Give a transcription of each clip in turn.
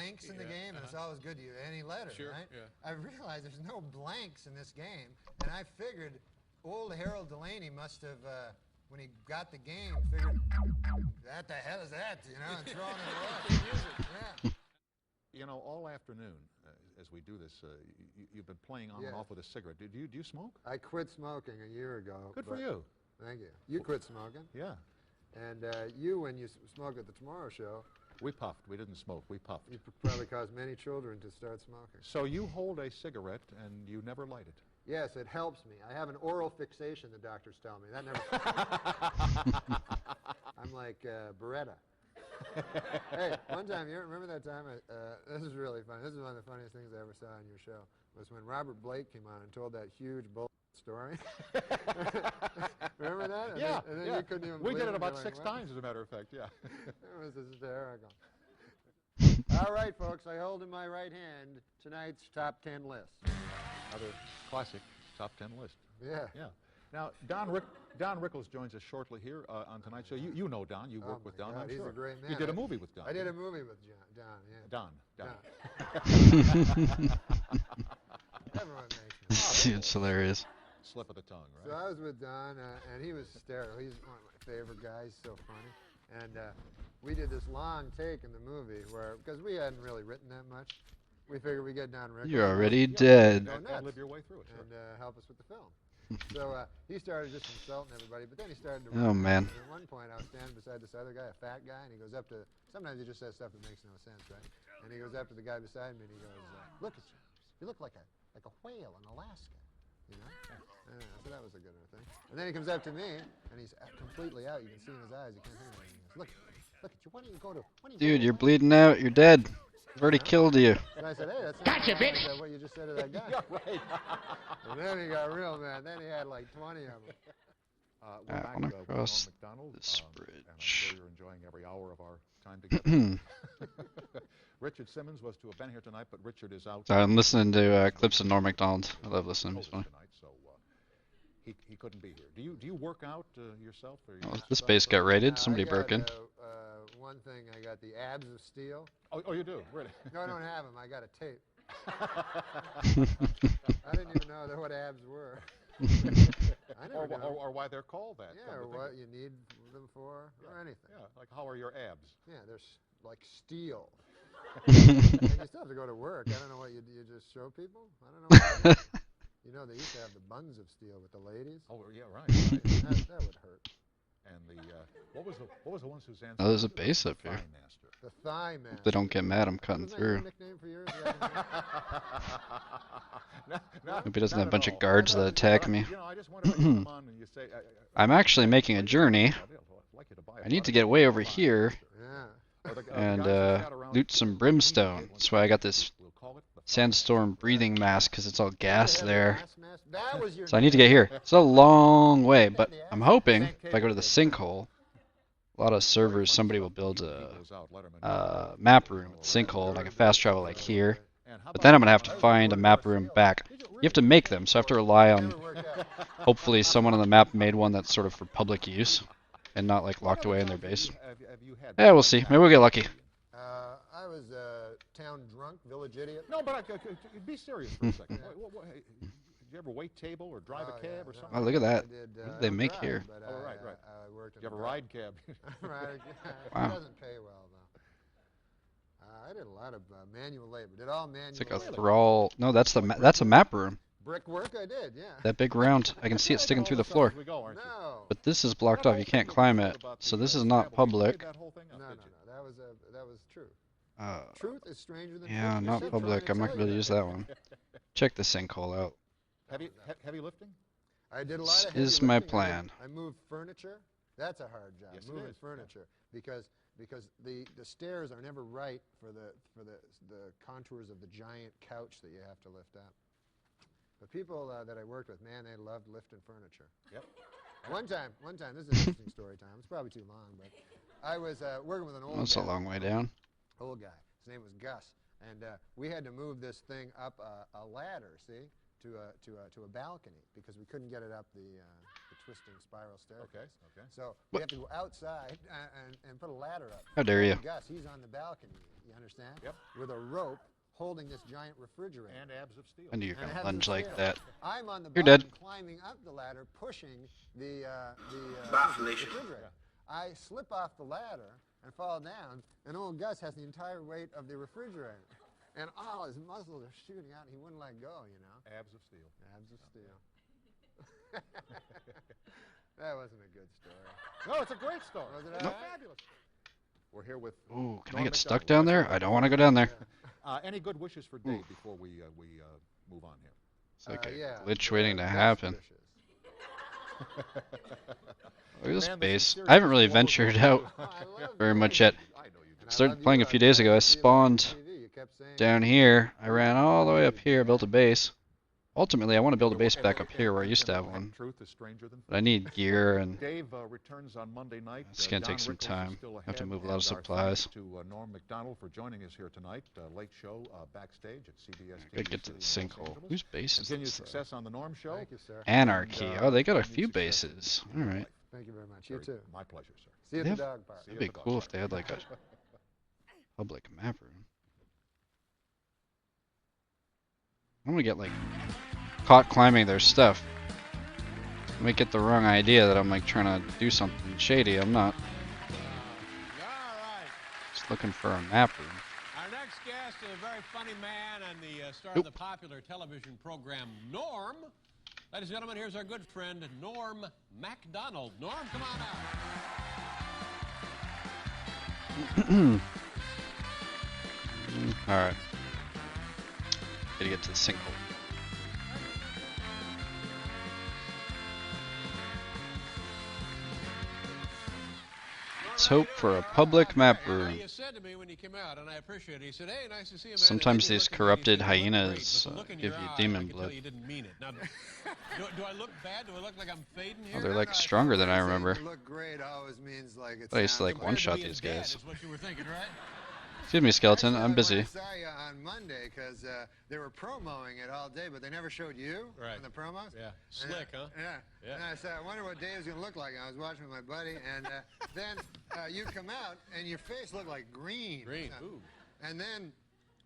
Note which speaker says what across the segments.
Speaker 1: blanks in the game, and it's always good to use any letter, right?
Speaker 2: Yeah.
Speaker 1: I realized there's no blanks in this game, and I figured old Harold Delaney must have, when he got the game, figured, what the hell is that, and throwing it away. Yeah.
Speaker 3: You know, all afternoon, as we do this, you've been playing on and off with a cigarette. Do you smoke?
Speaker 1: I quit smoking a year ago.
Speaker 3: Good for you.
Speaker 1: Thank you. You quit smoking.
Speaker 3: Yeah.
Speaker 1: And you, when you smoked at the Tomorrow Show,
Speaker 3: We puffed. We didn't smoke. We puffed.
Speaker 1: you probably caused many children to start smoking.
Speaker 3: So you hold a cigarette and you never light it.
Speaker 1: Yes, it helps me. I have an oral fixation, the doctors tell me. That never. I'm like Beretta. Hey, one time, you remember that time? This is really funny. This is one of the funniest things I ever saw on your show. Was when Robert Blake came on and told that huge bull story. Remember that?
Speaker 3: Yeah,
Speaker 1: and then
Speaker 3: yeah.
Speaker 1: you couldn't even
Speaker 3: We
Speaker 1: believe
Speaker 3: did it
Speaker 1: it.
Speaker 3: about
Speaker 1: You're
Speaker 3: 6
Speaker 1: like, "What?"
Speaker 3: times, as a matter of fact. Yeah.
Speaker 1: It was hysterical. All right, folks, I hold in my right hand tonight's top 10 list.
Speaker 3: Another classic top 10 list.
Speaker 1: Yeah.
Speaker 3: Yeah. Now, Don Rickles joins us shortly here on tonight's show. You know Don. You work with Don,
Speaker 1: God,
Speaker 3: I'm
Speaker 1: he's
Speaker 3: sure.
Speaker 1: a great man.
Speaker 3: You did a movie with Don.
Speaker 1: I did a movie with Don, yeah.
Speaker 3: Don.
Speaker 1: Everyone makes me.
Speaker 4: It's hilarious.
Speaker 3: Slip of the tongue,
Speaker 1: So
Speaker 3: right?
Speaker 1: I was with Don, and he was hysterical. He's one of my favorite guys, so funny. And we did this long take in the movie where, because we hadn't really written that much, we figured we'd get Don Rickles.
Speaker 4: You're already dead.
Speaker 3: And live your way through it. Sure.
Speaker 1: And help us with the film. So he started just insulting everybody, but then he started to
Speaker 4: Oh, man.
Speaker 1: And at one point, I was standing beside this other guy, a fat guy, and he goes up to, sometimes he just says stuff that makes no sense, right? And he goes up to the guy beside me, and he goes, look at you. You look like a whale in Alaska, so that was a good thing. And then he comes up to me, and he's completely out. You can see in his eyes, you can't think of anything. He goes, look at you. Why don't you go to,
Speaker 4: Dude, you're bleeding out. You're dead. I've already killed you.
Speaker 1: And I said, hey, that's
Speaker 5: Gotcha,
Speaker 1: not
Speaker 5: bitch.
Speaker 1: like what you just said to that guy.
Speaker 3: Yeah, right.
Speaker 1: And then he got real mad. Then he had like 20 of them.
Speaker 3: We're
Speaker 4: I
Speaker 3: back
Speaker 4: wanna
Speaker 3: with
Speaker 4: cross
Speaker 3: MacDonald,
Speaker 4: this
Speaker 3: and I'm
Speaker 4: bridge.
Speaker 3: sure you're enjoying every hour of our time together. Richard Simmons was to have been here tonight, but Richard is out.
Speaker 4: Sorry, I'm listening to clips of Norm Macdonald. I love listening. He's funny.
Speaker 3: Tonight, so he couldn't be here. Do you work out yourself? Or you
Speaker 4: Oh, this
Speaker 3: exercise,
Speaker 4: base
Speaker 3: or-
Speaker 4: got raided.
Speaker 1: I
Speaker 4: Somebody
Speaker 1: got,
Speaker 4: broke in.
Speaker 1: One thing, I got the abs of steel.
Speaker 3: Oh, you do, really?
Speaker 1: No, I don't have them. I got a tape. I didn't even know what abs were. I never know.
Speaker 3: or why they're called that.
Speaker 1: Yeah, or what you need them for, or anything.
Speaker 3: Yeah, like how are your abs?
Speaker 1: Yeah, they're like steel. And you still have to go to work. I don't know what you just show people. I don't know. What you know, they used to have the buns of steel with the ladies.
Speaker 3: Oh, yeah, right.
Speaker 1: That would hurt.
Speaker 3: And the what was the one Suzanne?
Speaker 4: Oh, there's a base up here.
Speaker 3: Thigh Master.
Speaker 1: The thigh man.
Speaker 4: If they don't get mad, I'm cutting
Speaker 1: Wasn't that your
Speaker 4: through.
Speaker 1: nickname for yours?
Speaker 4: Hope he doesn't have a bunch of guards that attack me.
Speaker 3: You know, I just wonder when you come on and you say,
Speaker 4: I'm actually making a journey.
Speaker 3: I'd like you to buy a
Speaker 4: I need to
Speaker 3: product
Speaker 4: get way
Speaker 3: from
Speaker 4: over
Speaker 3: Thigh
Speaker 4: here
Speaker 3: Master.
Speaker 1: Yeah.
Speaker 3: Or the
Speaker 4: and
Speaker 3: guys who sat around
Speaker 4: loot some brimstone. That's why I got this
Speaker 3: we'll call it the
Speaker 4: sandstorm breathing mask, because it's all gas
Speaker 1: Have the
Speaker 4: there.
Speaker 1: gas mask? That was your
Speaker 4: So I need to
Speaker 1: name.
Speaker 4: get here. It's a long way, but I'm hoping if I go to the sinkhole, a lot of servers, somebody will build a map room with sinkhole, and I can fast travel like here. But then I'm gonna have to find a map room back. You have to make them, so I have to rely on
Speaker 1: Never worked out.
Speaker 4: hopefully someone on the map made one that's sort of for public use and not like locked away in their base. Yeah, we'll see. Maybe we'll get lucky.
Speaker 1: I was town drunk, village idiot.
Speaker 3: No, but be serious for a second. Hey, did you ever wait table or drive a cab or something?
Speaker 4: Oh, look at that.
Speaker 1: I did,
Speaker 4: What do
Speaker 1: I
Speaker 4: they
Speaker 1: don't
Speaker 4: make
Speaker 1: drive,
Speaker 4: here?
Speaker 1: but
Speaker 3: Oh, right.
Speaker 1: I worked in
Speaker 3: Did you have a
Speaker 1: the
Speaker 3: ride cab?
Speaker 1: Right.
Speaker 4: Wow.
Speaker 1: It doesn't pay well, though. I did a lot of manual labor. Did all manual
Speaker 4: It's like a
Speaker 1: labor.
Speaker 4: thrall. No, that's a map room.
Speaker 1: Brick work I did, yeah.
Speaker 4: That big round. I can see it sticking through the floor.
Speaker 1: No.
Speaker 4: But this is blocked off. You can't climb it. So this is not public.
Speaker 1: No. That was true.
Speaker 4: Uh,
Speaker 1: Truth is stranger than
Speaker 4: yeah,
Speaker 1: fiction.
Speaker 4: not
Speaker 1: Keep
Speaker 4: public.
Speaker 1: trying
Speaker 4: I'm
Speaker 1: to
Speaker 4: not
Speaker 1: tell
Speaker 4: gonna be able to
Speaker 1: you
Speaker 4: use that one. Check the sinkhole out.
Speaker 3: Heavy lifting?
Speaker 1: I did a
Speaker 4: This
Speaker 1: lot of heavy
Speaker 4: is my
Speaker 1: lifting.
Speaker 4: plan.
Speaker 1: I moved furniture. That's a hard job.
Speaker 3: Yes, it
Speaker 1: moving
Speaker 3: is.
Speaker 1: furniture because the stairs are never right for the contours of the giant couch that you have to lift up. But people that I worked with, man, they loved lifting furniture.
Speaker 3: Yep.
Speaker 1: One time, this is an interesting story time. It's probably too long, but I was working with an old
Speaker 4: That's a
Speaker 1: guy.
Speaker 4: long way down.
Speaker 1: Old guy. His name was Gus, and we had to move this thing up a ladder, see, to a balcony because we couldn't get it up the the twisting spiral staircase.
Speaker 3: Okay, okay.
Speaker 1: So we have to go outside and put a ladder up.
Speaker 4: How dare you?
Speaker 1: Gus, he's on the balcony. You understand?
Speaker 3: Yep.
Speaker 1: With a rope holding this giant refrigerator.
Speaker 3: And abs of steel.
Speaker 4: I knew you were
Speaker 1: And it
Speaker 4: gonna
Speaker 1: has
Speaker 4: lunge
Speaker 1: the
Speaker 4: like
Speaker 1: steel.
Speaker 4: that.
Speaker 1: I'm on the
Speaker 4: You're
Speaker 1: bottom,
Speaker 4: dead.
Speaker 1: climbing up the ladder, pushing the
Speaker 2: Vacillation.
Speaker 1: refrigerator. I slip off the ladder and fall down, and old Gus has the entire weight of the refrigerator. And all his muscles are shooting out, and he wouldn't let go, you know.
Speaker 3: Abs of steel.
Speaker 1: Abs of steel. That wasn't a good story.
Speaker 3: No, it's a great story.
Speaker 1: Was it
Speaker 3: It's
Speaker 1: all
Speaker 3: a
Speaker 1: right?
Speaker 3: fabulous. We're here with.
Speaker 4: Ooh, can I
Speaker 3: Norm
Speaker 4: get stuck
Speaker 3: MacDonald.
Speaker 4: down there? I don't want to go down there.
Speaker 3: Any good wishes for Dave before we move on here?
Speaker 4: It's like a
Speaker 1: Yeah,
Speaker 4: glitch waiting to
Speaker 1: Gus
Speaker 4: happen.
Speaker 1: wishes.
Speaker 4: Look at this
Speaker 3: Man,
Speaker 4: base.
Speaker 3: serious
Speaker 4: I haven't really
Speaker 3: blows
Speaker 4: ventured
Speaker 3: away.
Speaker 4: out
Speaker 1: I love
Speaker 4: very
Speaker 1: you.
Speaker 4: much yet.
Speaker 3: I know you do.
Speaker 1: And I
Speaker 4: Started
Speaker 1: love
Speaker 4: playing
Speaker 1: you.
Speaker 4: a few days ago. I
Speaker 1: see you on
Speaker 4: spawned
Speaker 1: TV. You kept saying
Speaker 4: down here. I ran all the way up here, built a base. Ultimately, I want to build a base back up here where I used to have one.
Speaker 3: Truth is stranger than
Speaker 4: But I need gear and
Speaker 3: Dave returns on Monday night.
Speaker 4: It's gonna take
Speaker 3: Don
Speaker 4: some
Speaker 3: Rickles is
Speaker 4: time.
Speaker 3: still
Speaker 4: Have to
Speaker 3: ahead,
Speaker 4: move a lot of
Speaker 3: and our
Speaker 4: supplies.
Speaker 3: thanks to Norm MacDonald for joining us here tonight. Late show backstage at CBS.
Speaker 4: gotta get to the sinkhole. Whose base is
Speaker 3: Continued
Speaker 4: this? though?
Speaker 3: success on the Norm Show.
Speaker 1: Thank you, sir.
Speaker 4: Anarchy.
Speaker 3: And,
Speaker 4: Oh, they got a
Speaker 3: continued
Speaker 4: few
Speaker 3: success
Speaker 4: bases.
Speaker 3: in
Speaker 4: All
Speaker 3: your
Speaker 4: right.
Speaker 3: life.
Speaker 1: Thank you very much. You too.
Speaker 3: My pleasure, sir.
Speaker 1: See you at
Speaker 4: They
Speaker 1: the
Speaker 4: have-
Speaker 1: dog park.
Speaker 3: See you
Speaker 4: It'd
Speaker 3: at
Speaker 4: be
Speaker 3: the
Speaker 4: cool
Speaker 3: dog
Speaker 4: if they had like a
Speaker 3: park.
Speaker 4: public map room. I'm gonna get like caught climbing their stuff. I might get the wrong idea that I'm like trying to do something shady. I'm not.
Speaker 5: All right.
Speaker 4: Just looking for a map room.
Speaker 5: Our next guest is a very funny man and the star
Speaker 4: Nope.
Speaker 5: of the popular television program Norm. Ladies and gentlemen, here's our good friend Norm MacDonald. Norm, come on out.
Speaker 4: All right. Gotta get to the sinkhole. Let's hope for a public map room.
Speaker 5: He said to me when he came out, and I appreciate it, he said, hey, nice to see you, man.
Speaker 4: Sometimes
Speaker 5: And then he
Speaker 4: these
Speaker 5: looked at me and he
Speaker 4: corrupted
Speaker 5: said, "You look great,
Speaker 4: hyenas,
Speaker 5: but the look in
Speaker 4: give
Speaker 5: your
Speaker 4: you
Speaker 5: eye,
Speaker 4: demon
Speaker 5: I can
Speaker 4: blood."
Speaker 5: tell you didn't mean it. Now, do I look bad? Do I look like I'm fading here?
Speaker 4: Oh, they're like stronger than I remember.
Speaker 1: Look great always means like it's.
Speaker 4: I used to like
Speaker 5: Compared to
Speaker 4: one-shot
Speaker 5: being
Speaker 4: these
Speaker 5: dead
Speaker 4: guys.
Speaker 5: is what you were thinking, right?
Speaker 4: Excuse me, skeleton. I'm busy.
Speaker 1: I saw you on Monday because they were promoting it all day, but they never showed you
Speaker 5: Right.
Speaker 1: in the promos.
Speaker 5: Yeah. Slick, huh?
Speaker 1: Yeah.
Speaker 5: Yeah.
Speaker 1: And I said, I wonder what Dave's going to look like. I was watching with my buddy, and then you come out, and your face looked like green.
Speaker 5: Green. Ooh.
Speaker 1: And then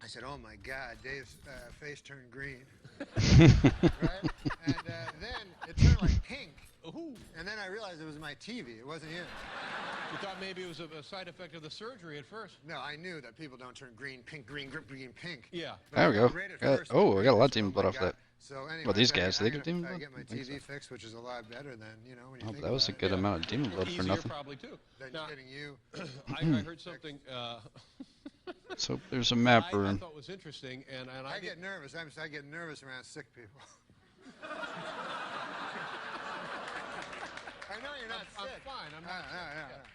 Speaker 1: I said, oh, my God, Dave's face turned green. Right? And then it turned like pink.
Speaker 5: Ooh.
Speaker 1: And then I realized it was my TV. It wasn't you.
Speaker 5: You thought maybe it was a side effect of the surgery at first?
Speaker 1: No, I knew that people don't turn green, pink, green, green, pink.
Speaker 5: Yeah.
Speaker 1: But
Speaker 4: There we
Speaker 1: it
Speaker 4: go.
Speaker 1: looked great at
Speaker 4: Got-
Speaker 1: first,
Speaker 4: oh,
Speaker 1: and
Speaker 4: I got a lot of
Speaker 1: I said,
Speaker 4: demon
Speaker 1: oh
Speaker 4: blood
Speaker 1: my
Speaker 4: off
Speaker 1: God.
Speaker 4: that.
Speaker 1: So anyway,
Speaker 4: Well, these
Speaker 1: I-
Speaker 4: guys,
Speaker 1: I'm
Speaker 4: they get
Speaker 1: gonna,
Speaker 4: demon blood?
Speaker 1: get my
Speaker 4: I think
Speaker 1: TV
Speaker 4: so.
Speaker 1: fixed, which is a lot better than, when you
Speaker 4: Oh,
Speaker 1: think
Speaker 4: that was a
Speaker 1: about
Speaker 4: good
Speaker 1: it,
Speaker 4: amount of demon blood for
Speaker 5: Easier
Speaker 4: nothing.
Speaker 5: probably, too.
Speaker 1: than
Speaker 5: Now,
Speaker 1: getting you.
Speaker 5: I heard something
Speaker 4: Let's hope there's a map
Speaker 5: I
Speaker 4: room.
Speaker 5: thought was interesting, and
Speaker 1: I
Speaker 5: I
Speaker 1: get nervous. I get nervous around sick people. I know you're not
Speaker 5: I'm
Speaker 1: sick.
Speaker 5: fine. I'm not.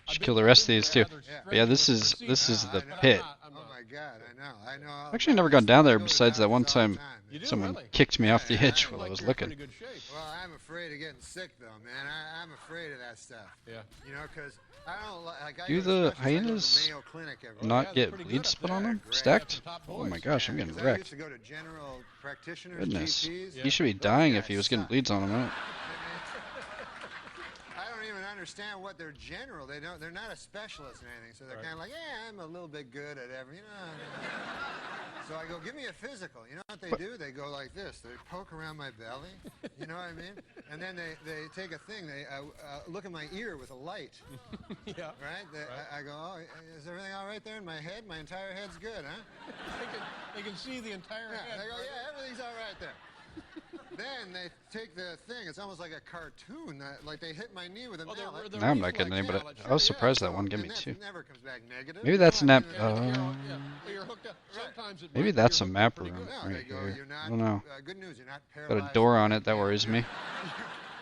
Speaker 4: Should kill the rest of these too.
Speaker 1: Yeah.
Speaker 4: But yeah, this is the pit.
Speaker 1: Oh my God, I know.
Speaker 4: I've actually never gone down there
Speaker 1: I go to
Speaker 4: besides that one
Speaker 1: doctors all the
Speaker 4: time
Speaker 5: You do,
Speaker 4: someone
Speaker 5: really?
Speaker 4: kicked me off the
Speaker 1: Yeah,
Speaker 4: edge
Speaker 1: I
Speaker 4: while I
Speaker 5: Like
Speaker 4: was
Speaker 5: you're in pretty
Speaker 4: looking.
Speaker 5: good shape.
Speaker 1: Well, I'm afraid of getting sick, though, man. I'm afraid of that stuff.
Speaker 5: Yeah.
Speaker 1: Because I don't like. I
Speaker 4: Do
Speaker 1: go to
Speaker 4: the
Speaker 1: specialists, I go to
Speaker 4: hyenas
Speaker 1: Mayo Clinic every
Speaker 4: Not
Speaker 5: they're
Speaker 4: get
Speaker 5: pretty good
Speaker 4: bleed
Speaker 5: up
Speaker 4: spit
Speaker 5: there.
Speaker 4: on them?
Speaker 1: Great.
Speaker 4: Stacked?
Speaker 5: Top
Speaker 4: Oh my
Speaker 5: boys.
Speaker 4: gosh, I'm getting
Speaker 1: 'cause I
Speaker 4: wrecked.
Speaker 1: used to go to general practitioners,
Speaker 4: Goodness.
Speaker 1: GPs.
Speaker 5: Yeah.
Speaker 4: He should be
Speaker 1: Those
Speaker 4: dying if
Speaker 1: guys
Speaker 4: he was getting
Speaker 1: suck.
Speaker 4: bleeds on him, right?
Speaker 1: I don't even understand what they're general. They're not a specialist in anything. So they're
Speaker 5: Right.
Speaker 1: kind of like, yeah, I'm a little bit good at every, So I go, give me a physical. You know what they do? They go like this. They poke around my belly. You know what I mean? And then they take a thing. They look at my ear with a light.
Speaker 5: Yeah.
Speaker 1: Right? I go, oh, is everything all right there in my head? My entire head's good, huh?
Speaker 5: They can see the entire
Speaker 1: Yeah,
Speaker 5: head.
Speaker 1: they go, yeah, everything's all right there. Then they take the thing. It's almost like a cartoon. Like they hit my knee with a
Speaker 5: Oh, they're-
Speaker 1: mallet.
Speaker 5: they're
Speaker 4: Now I'm not getting any,
Speaker 5: reflex,
Speaker 4: but
Speaker 5: yeah,
Speaker 4: I was
Speaker 1: Sure,
Speaker 4: surprised
Speaker 1: yeah,
Speaker 4: that one gave me
Speaker 1: and that
Speaker 4: two.
Speaker 1: never comes back negative.
Speaker 4: Maybe that's a
Speaker 1: You know,
Speaker 4: nap.
Speaker 1: I mean,
Speaker 5: Yeah, well, you're hooked up. Sometimes it
Speaker 4: Maybe
Speaker 5: might be
Speaker 4: that's a
Speaker 5: you're hooked
Speaker 4: map
Speaker 5: up pretty
Speaker 4: room
Speaker 5: good.
Speaker 1: No,
Speaker 4: right
Speaker 1: they go,
Speaker 4: here.
Speaker 1: you're not,
Speaker 4: I don't know.
Speaker 1: good news, you're not
Speaker 4: Got
Speaker 1: paralyzed.
Speaker 4: a door on it, that worries me.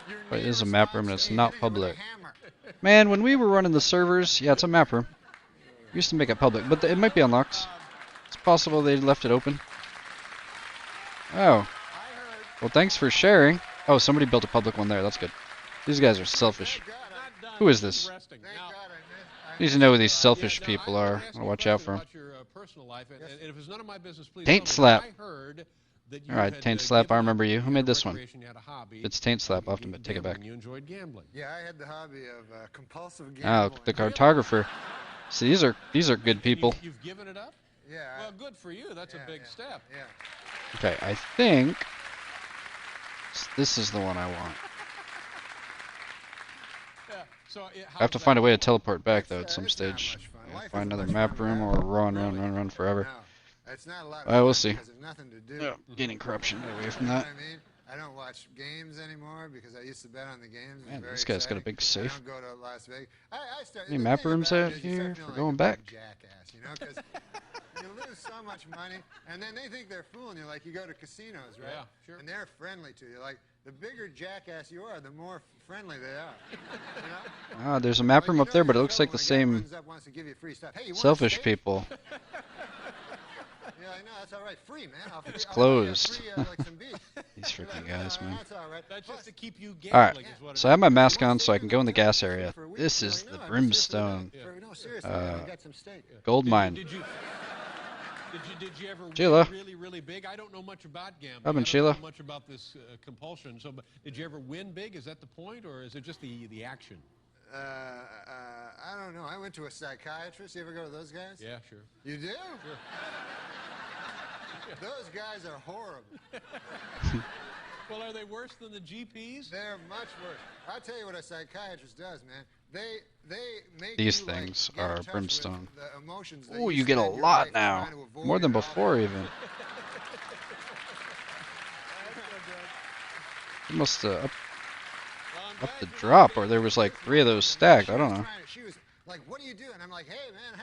Speaker 1: Your
Speaker 4: But it
Speaker 1: knee
Speaker 4: is a map room and
Speaker 1: responds
Speaker 4: it's
Speaker 1: to
Speaker 4: not
Speaker 1: hitting you with a
Speaker 4: public.
Speaker 1: hammer.
Speaker 4: Man, when we were running the servers, yeah, it's a map room. We used to make it public, but it might be unlocked. It's possible they left it open. Oh. Well, thanks for sharing. Oh, somebody built a public one there. That's good. These guys are selfish.
Speaker 1: Thank God
Speaker 5: Not done.
Speaker 4: Who is
Speaker 5: Keep
Speaker 4: this?
Speaker 5: resting.
Speaker 1: Thank
Speaker 5: Now,
Speaker 1: God I
Speaker 4: Need to know who these
Speaker 5: yeah,
Speaker 4: selfish
Speaker 5: now,
Speaker 4: people
Speaker 5: I
Speaker 4: are.
Speaker 5: wanna ask
Speaker 4: I'll
Speaker 5: you a
Speaker 4: watch out
Speaker 5: question
Speaker 4: for them.
Speaker 5: about your personal life, and if it's none of my business, please
Speaker 4: Taint
Speaker 5: tell me.
Speaker 4: slap.
Speaker 5: I heard that you
Speaker 4: Alright,
Speaker 5: had,
Speaker 4: Taint Slap, I
Speaker 5: given up.
Speaker 4: remember you.
Speaker 5: You
Speaker 4: Who
Speaker 5: had
Speaker 4: made
Speaker 5: a
Speaker 4: this one?
Speaker 5: recreation, you had a hobby.
Speaker 4: If it's Taint Slap, I'll have to take it back.
Speaker 5: Gambling. You enjoyed gambling.
Speaker 1: Yeah, I had the hobby of compulsive
Speaker 4: Oh,
Speaker 1: gambling.
Speaker 4: the cartographer. See, these are good
Speaker 5: And
Speaker 4: people.
Speaker 5: you've given it up?
Speaker 1: Yeah.
Speaker 5: Well, good for you. That's a big step.
Speaker 1: Yeah.
Speaker 4: Okay, I think this is the one I want.
Speaker 5: Yeah. So
Speaker 4: I have to find a way to teleport back though at some
Speaker 1: It's not
Speaker 4: stage.
Speaker 1: much fun.
Speaker 4: Yeah,
Speaker 1: Life
Speaker 4: find
Speaker 1: isn't
Speaker 4: another
Speaker 1: much
Speaker 4: map
Speaker 1: fun
Speaker 4: room
Speaker 1: without
Speaker 4: or
Speaker 1: it.
Speaker 4: run forever.
Speaker 1: No, it's not a lot of
Speaker 4: Alright, we'll
Speaker 1: fun
Speaker 4: see.
Speaker 1: because there's nothing to do.
Speaker 4: Yeah, gaining corruption. Get away from
Speaker 1: You know
Speaker 4: that.
Speaker 1: what I mean? I don't watch games anymore because I used to bet on the games. It was
Speaker 4: Man,
Speaker 1: very
Speaker 4: this guy's got a
Speaker 1: exciting.
Speaker 4: big
Speaker 1: I
Speaker 4: safe.
Speaker 1: don't go to Las Vegas.
Speaker 4: Any map rooms out here for going back?
Speaker 1: Jackass, you know, because you lose so much money, and then they think they're fooling you. Like you go to casinos, right?
Speaker 5: Yeah, sure.
Speaker 1: And they're friendly to you. Like the bigger jackass you are, the more friendly they are. You know?
Speaker 4: Ah, there's a map room up there, but it looks like the same
Speaker 1: Hey,
Speaker 4: selfish
Speaker 1: steak?
Speaker 4: people.
Speaker 1: Yeah, I know, that's all right. Free, man.
Speaker 4: It's
Speaker 1: I'll buy you
Speaker 4: closed.
Speaker 1: free, like some beef.
Speaker 4: These freaking guys, man.
Speaker 1: That's all right.
Speaker 5: That's just to keep you
Speaker 4: Alright,
Speaker 5: gambling is what it
Speaker 4: so I have my
Speaker 5: is.
Speaker 4: mask on so I can go in the gas area. This is the Brimstone
Speaker 1: No, seriously, I got some steak.
Speaker 4: gold mine.
Speaker 5: Did you ever
Speaker 4: Sheila.
Speaker 5: win really, really big? I don't know much about gambling.
Speaker 4: Robin,
Speaker 5: I don't
Speaker 4: Sheila.
Speaker 5: know much about this compulsion. So, but did you ever win big? Is that the point, or is it just the action?
Speaker 1: I don't know. I went to a psychiatrist. You ever go to those guys?
Speaker 5: Yeah, sure.
Speaker 1: You do?
Speaker 5: Sure.
Speaker 1: Those guys are horrible.
Speaker 5: Well, are they worse than the GPs?
Speaker 1: They're much worse. I'll tell you what a psychiatrist does, man. They make
Speaker 4: These
Speaker 1: you,
Speaker 4: things
Speaker 1: get in
Speaker 4: are
Speaker 1: touch with
Speaker 4: brimstone.
Speaker 1: the emotions that
Speaker 4: Oh, you get a
Speaker 1: spend your
Speaker 4: lot
Speaker 1: life
Speaker 4: now.
Speaker 1: trying to avoid
Speaker 4: More than
Speaker 1: and all
Speaker 4: before
Speaker 1: that.
Speaker 4: even. It must have up the drop, or there was like 3 of those stacked. I don't know.
Speaker 1: She was like, "What do you do?" And I'm like, "Hey, man,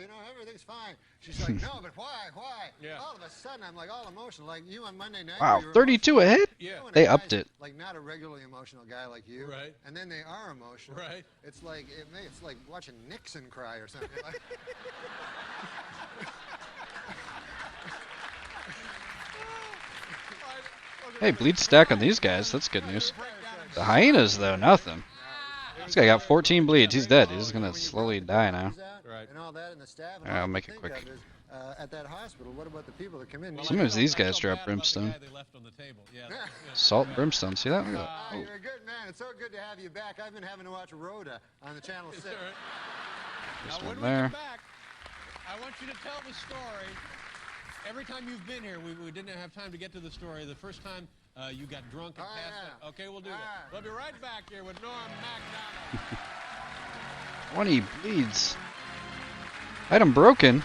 Speaker 1: you know, everything's fine." She's like, "No, but why? Why?"
Speaker 5: Yeah.
Speaker 1: All of a sudden, I'm like all emotional, like you on Monday night.
Speaker 4: Wow,
Speaker 1: where you were
Speaker 4: 32 ahead?
Speaker 5: Yeah.
Speaker 1: when a
Speaker 4: They
Speaker 1: guy's,
Speaker 4: upped it.
Speaker 1: Like not a regularly emotional guy like you.
Speaker 5: Right.
Speaker 1: And then they are emotional.
Speaker 5: Right.
Speaker 1: It's like it's like watching Nixon cry or something. Like,
Speaker 4: Hey, bleed stack on these guys. That's good news. The hyenas, though, nothing. This guy got 14 bleeds. He's dead. He's gonna slowly die now.
Speaker 5: Right.
Speaker 1: And all that, and the staff. And
Speaker 4: Alright, I'll
Speaker 1: all you
Speaker 4: make it
Speaker 1: think
Speaker 4: quick.
Speaker 1: of is, at that hospital, what about the people that come in?
Speaker 4: Sometimes these
Speaker 5: I
Speaker 4: guys
Speaker 5: felt
Speaker 4: drop
Speaker 5: bad about the
Speaker 4: brimstone.
Speaker 5: guy they left on the table. Yeah.
Speaker 4: Salt and brimstone. See that? Look at that.
Speaker 1: Ah,
Speaker 4: Oh.
Speaker 1: you're a good man. It's so good to have you back. I've been having to watch Rhoda on the Channel 6.
Speaker 5: All right.
Speaker 4: This
Speaker 5: Now,
Speaker 4: one
Speaker 5: when
Speaker 4: there.
Speaker 5: we get back, I want you to tell the story. Every time you've been here, we didn't have time to get to the story. The first time you got drunk and
Speaker 1: Oh,
Speaker 5: passed
Speaker 1: yeah.
Speaker 5: out. Okay, we'll do
Speaker 1: Ah.
Speaker 5: that. We'll be right back here with Norm MacDonald.
Speaker 4: 20 bleeds. Item broken?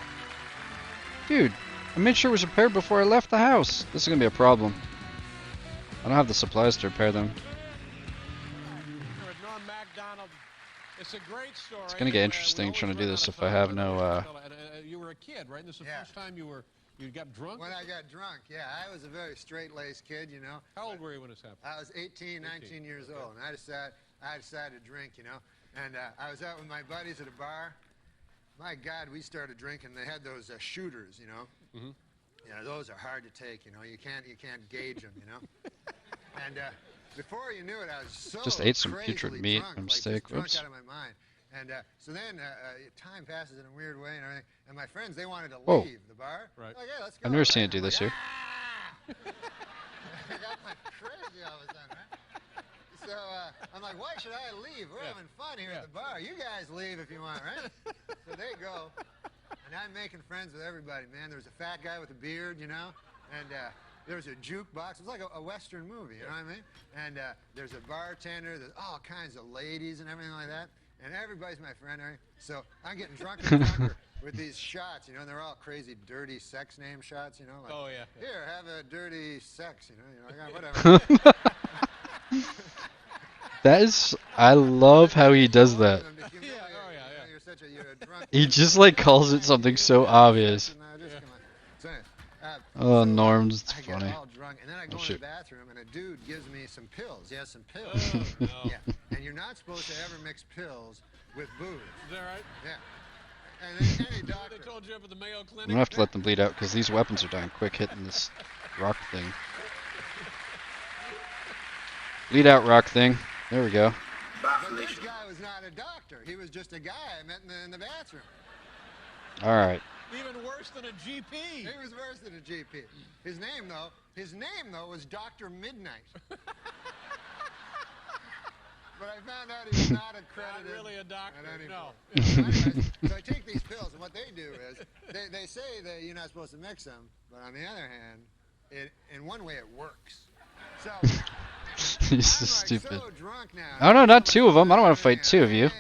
Speaker 4: Dude, I made sure it was repaired before I left the house. This is gonna be a problem. I don't have the supplies to repair them.
Speaker 5: Here with Norm MacDonald. It's a great story.
Speaker 4: It's gonna get interesting trying to do this if I have no,
Speaker 5: You were a kid, right? This is the
Speaker 1: Yeah.
Speaker 5: first time you got drunk?
Speaker 1: When I got drunk, yeah, I was a very straight-laced kid, you know.
Speaker 5: How old were you when this happened?
Speaker 1: I was 18, 19 years old, and I decided to drink, you know. And I was out with my buddies at a bar. My God, we started drinking. They had those shooters, you know.
Speaker 5: Mhm.
Speaker 1: You know, those are hard to take, you know. You can't gauge them, you know. And before you knew it, I was so
Speaker 4: Just ate some
Speaker 1: crazily
Speaker 4: putrid meat
Speaker 1: drunk,
Speaker 4: and
Speaker 1: like, just
Speaker 4: steak.
Speaker 1: drunk
Speaker 4: Whoops.
Speaker 1: out of my mind. And so then time passes in a weird way and everything. And my friends, they wanted to
Speaker 4: Whoa.
Speaker 1: leave the bar.
Speaker 5: Right.
Speaker 1: Like, yeah, let's go.
Speaker 4: I've never
Speaker 1: right?
Speaker 4: seen it do
Speaker 1: I'm
Speaker 4: this
Speaker 1: like,
Speaker 4: here.
Speaker 1: "Ah!" I got my crazy all of a sudden, right? So I'm like, why should I leave? We're
Speaker 5: Yeah.
Speaker 1: having fun here
Speaker 5: Yeah.
Speaker 1: at the bar. You guys leave if you want, right? So they go, and I'm making friends with everybody, man. There's a fat guy with a beard, you know, and there's a jukebox. It's like a Western movie, you know what I mean? And there's a bartender. There's all kinds of ladies and everything like that. And everybody's my friend, right? So I'm getting drunker and drunker with these shots, you know, and they're all crazy, dirty sex name shots, you know? Like,
Speaker 5: Oh, yeah.
Speaker 1: here, have a dirty sex, you know, I got whatever.
Speaker 4: That is, I love how he does that.
Speaker 1: Them to humiliate
Speaker 5: Yeah, oh,
Speaker 1: you,
Speaker 5: yeah,
Speaker 1: you know,
Speaker 5: yeah.
Speaker 1: You're a drunk.
Speaker 4: He just like calls it something so obvious.
Speaker 1: So anyway,
Speaker 4: Oh, Norm's
Speaker 1: I
Speaker 4: funny.
Speaker 1: get all drunk, and then I go in the
Speaker 4: shoot.
Speaker 1: bathroom, and a dude gives me some pills. He has some pills.
Speaker 5: Oh, no.
Speaker 1: Yeah, and you're not supposed to ever mix pills with booze.
Speaker 5: Is that right?
Speaker 1: Yeah. And then any
Speaker 5: They
Speaker 1: doctor.
Speaker 5: told you up at the Mayo Clinic?
Speaker 4: I'm gonna have to let them bleed out because these weapons are dying quick hitting this rock thing. Bleed out, rock thing. There we go.
Speaker 1: But this guy was not a doctor. He was just a guy I met in the bathroom.
Speaker 4: Alright.
Speaker 5: Even worse than a GP.
Speaker 1: He was worse than a GP. His name though was Dr. Midnight. But I found out he was not accredited.
Speaker 5: Not really a doctor, no.
Speaker 1: So, anyways, so I take these pills, and what they do is, they say that you're not supposed to mix them, but on the other hand, in one way it works. So,
Speaker 4: He's so
Speaker 1: I'm
Speaker 4: stupid.
Speaker 1: so drunk now.
Speaker 4: Oh no, not two of them. I don't want to fight two of you.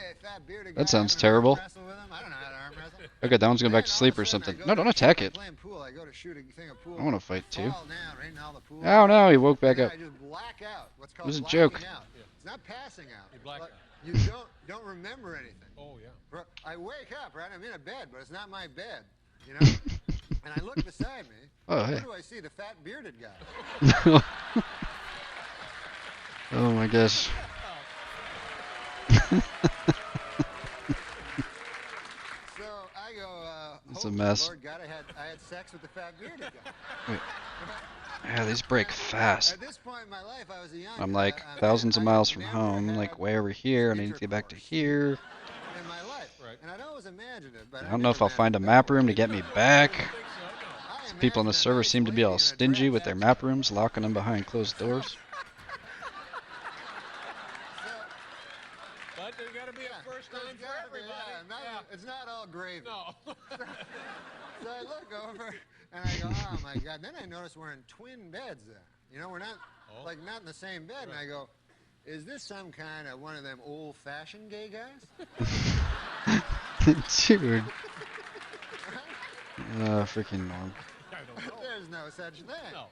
Speaker 4: That sounds terrible.
Speaker 1: I don't know how to arm wrestle.
Speaker 4: Okay, that one's going back to sleep or something. No, don't attack it.
Speaker 1: I go to shoot a thing of pool.
Speaker 4: I want to fight two.
Speaker 1: Fall down right in all the pool.
Speaker 4: Oh no, he woke back up.
Speaker 1: I just black out. What's called
Speaker 4: It was a
Speaker 1: blacking
Speaker 4: joke.
Speaker 1: out. It's not passing out.
Speaker 5: You black out.
Speaker 1: You don't remember anything.
Speaker 5: Oh, yeah.
Speaker 1: I wake up, right? I'm in a bed, but it's not my bed, you know? And I look beside me.
Speaker 4: Oh, hey.
Speaker 1: Who do I see? The fat bearded guy.
Speaker 4: Oh my gosh.
Speaker 1: So I go,
Speaker 4: It's a
Speaker 1: holy
Speaker 4: mess.
Speaker 1: Lord God, I had sex with the fat bearded guy.
Speaker 4: Wait. Yeah, these break fast.
Speaker 1: At this point in my life, I was a young
Speaker 4: I'm like thousands of miles from home, like way over here, and I need to get back to here.
Speaker 1: in my life.
Speaker 5: Right.
Speaker 1: And I'd always imagined it, but
Speaker 4: I don't know if I'll find a map room to get me back. People on the server seem to be all stingy with their map rooms, locking them behind closed doors.
Speaker 5: But there's got to be a first time for everybody.
Speaker 1: It's not all gravy.
Speaker 5: No.
Speaker 1: So I look over and I go, oh my God. Then I notice we're in twin beds there. You know, we're not not in the same bed. And I go, is this some kind of one of them old-fashioned gay guys?
Speaker 4: Dude. Freaking Norm.
Speaker 1: There's no such thing.
Speaker 5: No.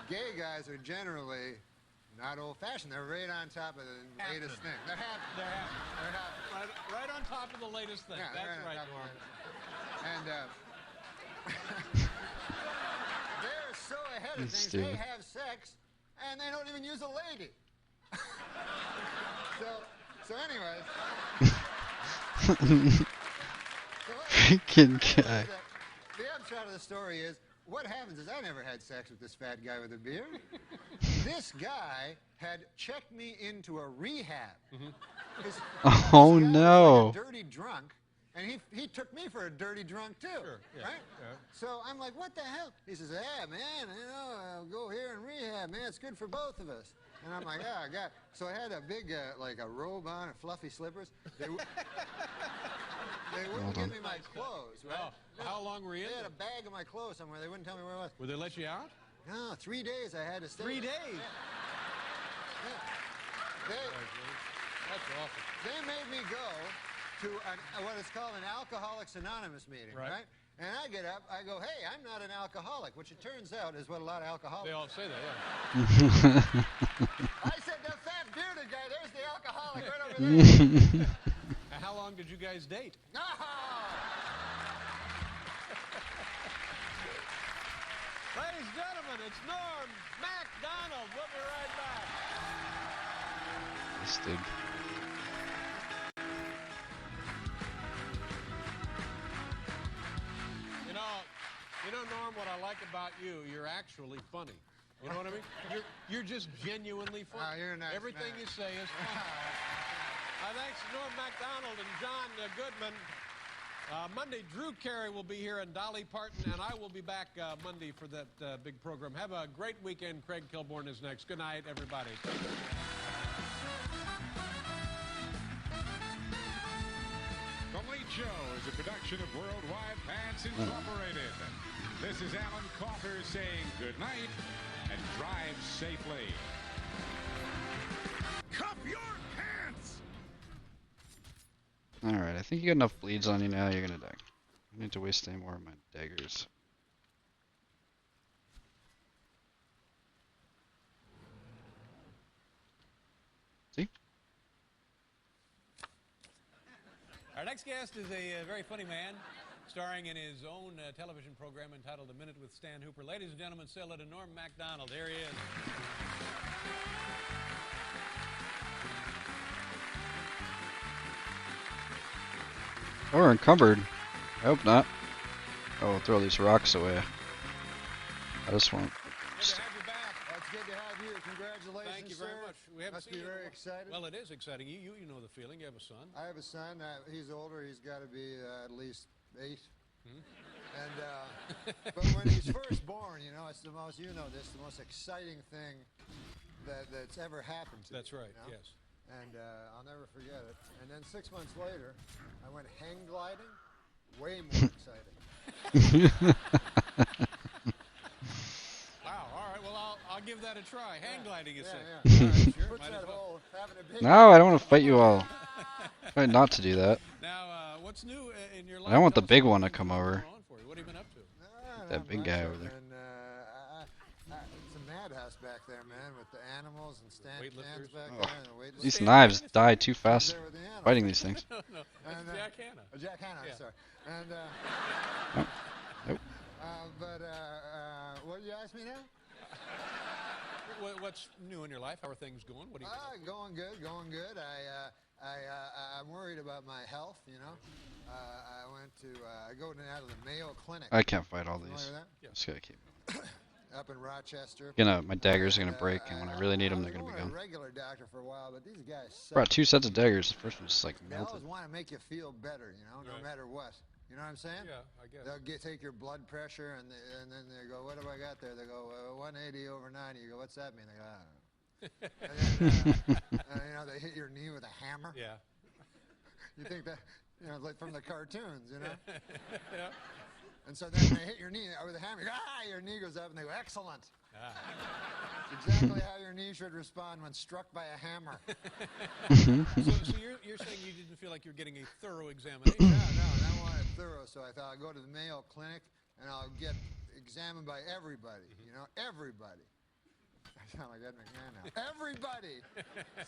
Speaker 1: Gay guys are generally not old-fashioned. They're right on top of the latest thing. They're happening. They're happening.
Speaker 5: Right on top of the latest thing.
Speaker 1: Yeah,
Speaker 5: That's right,
Speaker 1: on top of
Speaker 5: Norm.
Speaker 1: the latest. They're so ahead of
Speaker 4: That's
Speaker 1: things.
Speaker 4: stupid.
Speaker 1: They have sex, and they don't even use a lady. so anyways.
Speaker 4: Freaking guy.
Speaker 1: The upshot of the story is, what happens is I never had sex with this fat guy with a beard. This guy had checked me into a rehab. This
Speaker 4: Oh
Speaker 1: guy was
Speaker 4: no.
Speaker 1: like a dirty drunk, and he took me for a dirty drunk too,
Speaker 5: Sure, yeah,
Speaker 1: right?
Speaker 5: yeah.
Speaker 1: So I'm like, what the hell? He says, yeah, man, I'll go here and rehab, man. It's good for both of us. And I'm like, yeah, I got. So I had a big, like a robe on and fluffy slippers. They wouldn't give me my clothes, right?
Speaker 5: Oh, how long were you in
Speaker 1: They had
Speaker 5: there?
Speaker 1: a bag of my clothes somewhere. They wouldn't tell me where it was.
Speaker 5: Would they let you out?
Speaker 1: No, 3 days I had to stay.
Speaker 5: 3 days?
Speaker 1: They,
Speaker 5: That's awful.
Speaker 1: they made me go to what is called an Alcoholics Anonymous meeting,
Speaker 5: Right.
Speaker 1: right? And I get up, I go, hey, I'm not an alcoholic, which it turns out is what a lot of alcoholics.
Speaker 5: They all say that, yeah.
Speaker 1: I said, the fat bearded guy, there's the alcoholic right over there.
Speaker 5: How long did you guys date?
Speaker 1: No!
Speaker 5: Ladies and gentlemen, it's Norm MacDonald. We'll be right back.
Speaker 4: This dude.
Speaker 5: You know, Norm, what I like about you, you're actually funny. You know what I mean? You're just genuinely funny.
Speaker 1: Oh, you're a nice
Speaker 5: Everything
Speaker 1: man.
Speaker 5: you say is funny. Thanks to Norm MacDonald and John Goodman. Monday, Drew Carey will be here and Dolly Parton, and I will be back Monday for that big program. Have a great weekend. Craig Kilborn is next. Good night, everybody.
Speaker 2: The Late Show is a production of Worldwide Pants Incorporated. This is Alan Coulter saying good night and drive safely. Cuff your pants!
Speaker 4: Alright, I think you got enough bleeds on you now, you're gonna die. I don't need to waste any more of my daggers. See?
Speaker 6: Our next guest is a very funny man, starring in his own television program entitled A Minute with Stan Hooper. Ladies and gentlemen, say hello to Norm MacDonald. Here he is.
Speaker 4: Oh, we're encumbered. I hope not. Oh, we'll throw these rocks away. I just want...
Speaker 5: Good to have you back.
Speaker 1: It's good to have you. Congratulations,
Speaker 5: Thank you very
Speaker 1: sir.
Speaker 5: much. We haven't
Speaker 1: Must
Speaker 5: seen
Speaker 1: be
Speaker 5: you in a
Speaker 1: very
Speaker 5: while.
Speaker 1: excited.
Speaker 5: Well, it is exciting. You know the feeling. You have a son.
Speaker 1: I have a son. He's older. He's got to be at least 8. And but when he's first born, you know, it's the most, you know this, the most exciting thing that's ever happened to
Speaker 5: That's
Speaker 1: me,
Speaker 5: right,
Speaker 1: you know?
Speaker 5: yes.
Speaker 1: And I'll never forget it. And then 6 months later, I went hang gliding. Way more exciting.
Speaker 6: Wow. All right. Well, I'll give that a try. Hang gliding, you say?
Speaker 1: Yeah.
Speaker 6: All right, sure.
Speaker 1: Puts
Speaker 6: Might
Speaker 1: that
Speaker 6: as well.
Speaker 1: whole having a big
Speaker 4: No, I don't want to fight you all. Try not to do that.
Speaker 6: Now, what's new in your life?
Speaker 4: I don't want the
Speaker 6: Tell us
Speaker 4: big
Speaker 6: about
Speaker 4: one to
Speaker 6: things
Speaker 4: come
Speaker 6: that have been
Speaker 4: over.
Speaker 6: going on for you. What have you been up to?
Speaker 4: That
Speaker 1: not
Speaker 4: big
Speaker 1: much,
Speaker 4: guy over there.
Speaker 1: And it's a madhouse back there, man, with the animals and stand cans
Speaker 6: Weightlifters?
Speaker 1: back
Speaker 4: Oh.
Speaker 1: there. And the weightlifters.
Speaker 4: These knives die too fast
Speaker 1: There with the animals.
Speaker 4: fighting these things.
Speaker 6: No, that's
Speaker 1: And,
Speaker 6: Jack Hanna.
Speaker 1: Jack Hanna,
Speaker 6: Yeah.
Speaker 1: sorry. And
Speaker 4: Nope.
Speaker 1: but what did you ask me now?
Speaker 6: What's new in your life? How are things going? What do you
Speaker 1: Going good, going good. I'm worried about my health, you know. I went to, I go now to the Mayo Clinic.
Speaker 4: I can't fight all
Speaker 1: Familiar
Speaker 4: these.
Speaker 1: with that?
Speaker 4: Just gotta keep.
Speaker 1: Up in Rochester.
Speaker 4: My daggers are gonna break, and when I really need them, they're gonna be
Speaker 1: I was
Speaker 4: gone.
Speaker 1: a regular doctor for a while, but these guys suck.
Speaker 4: Brought 2 sets of daggers. The first one just like
Speaker 1: They
Speaker 4: melted.
Speaker 1: always want to make you feel better, you know, no
Speaker 6: Right.
Speaker 1: matter what. You know what I'm saying?
Speaker 6: Yeah, I guess.
Speaker 1: They'll take your blood pressure, and then they go, what have I got there? They go, 180 over 90. You go, what's that mean? They go, I don't know. And then, you know, they hit your knee with a hammer.
Speaker 6: Yeah.
Speaker 1: You think that, you know, like from the cartoons, you know?
Speaker 6: Yeah.
Speaker 1: And so then they hit your knee with a hammer. You go, your knee goes up, and they go, excellent.
Speaker 6: Ah.
Speaker 1: It's exactly how your knee should respond when struck by a hammer.
Speaker 6: So you're saying you didn't feel like you're getting a thorough examination?
Speaker 1: No, and I wanted thorough, so I thought I'd go to the Mayo Clinic, and I'll get examined by everybody, you know, everybody. I sound like Ed McMahon now. Everybody!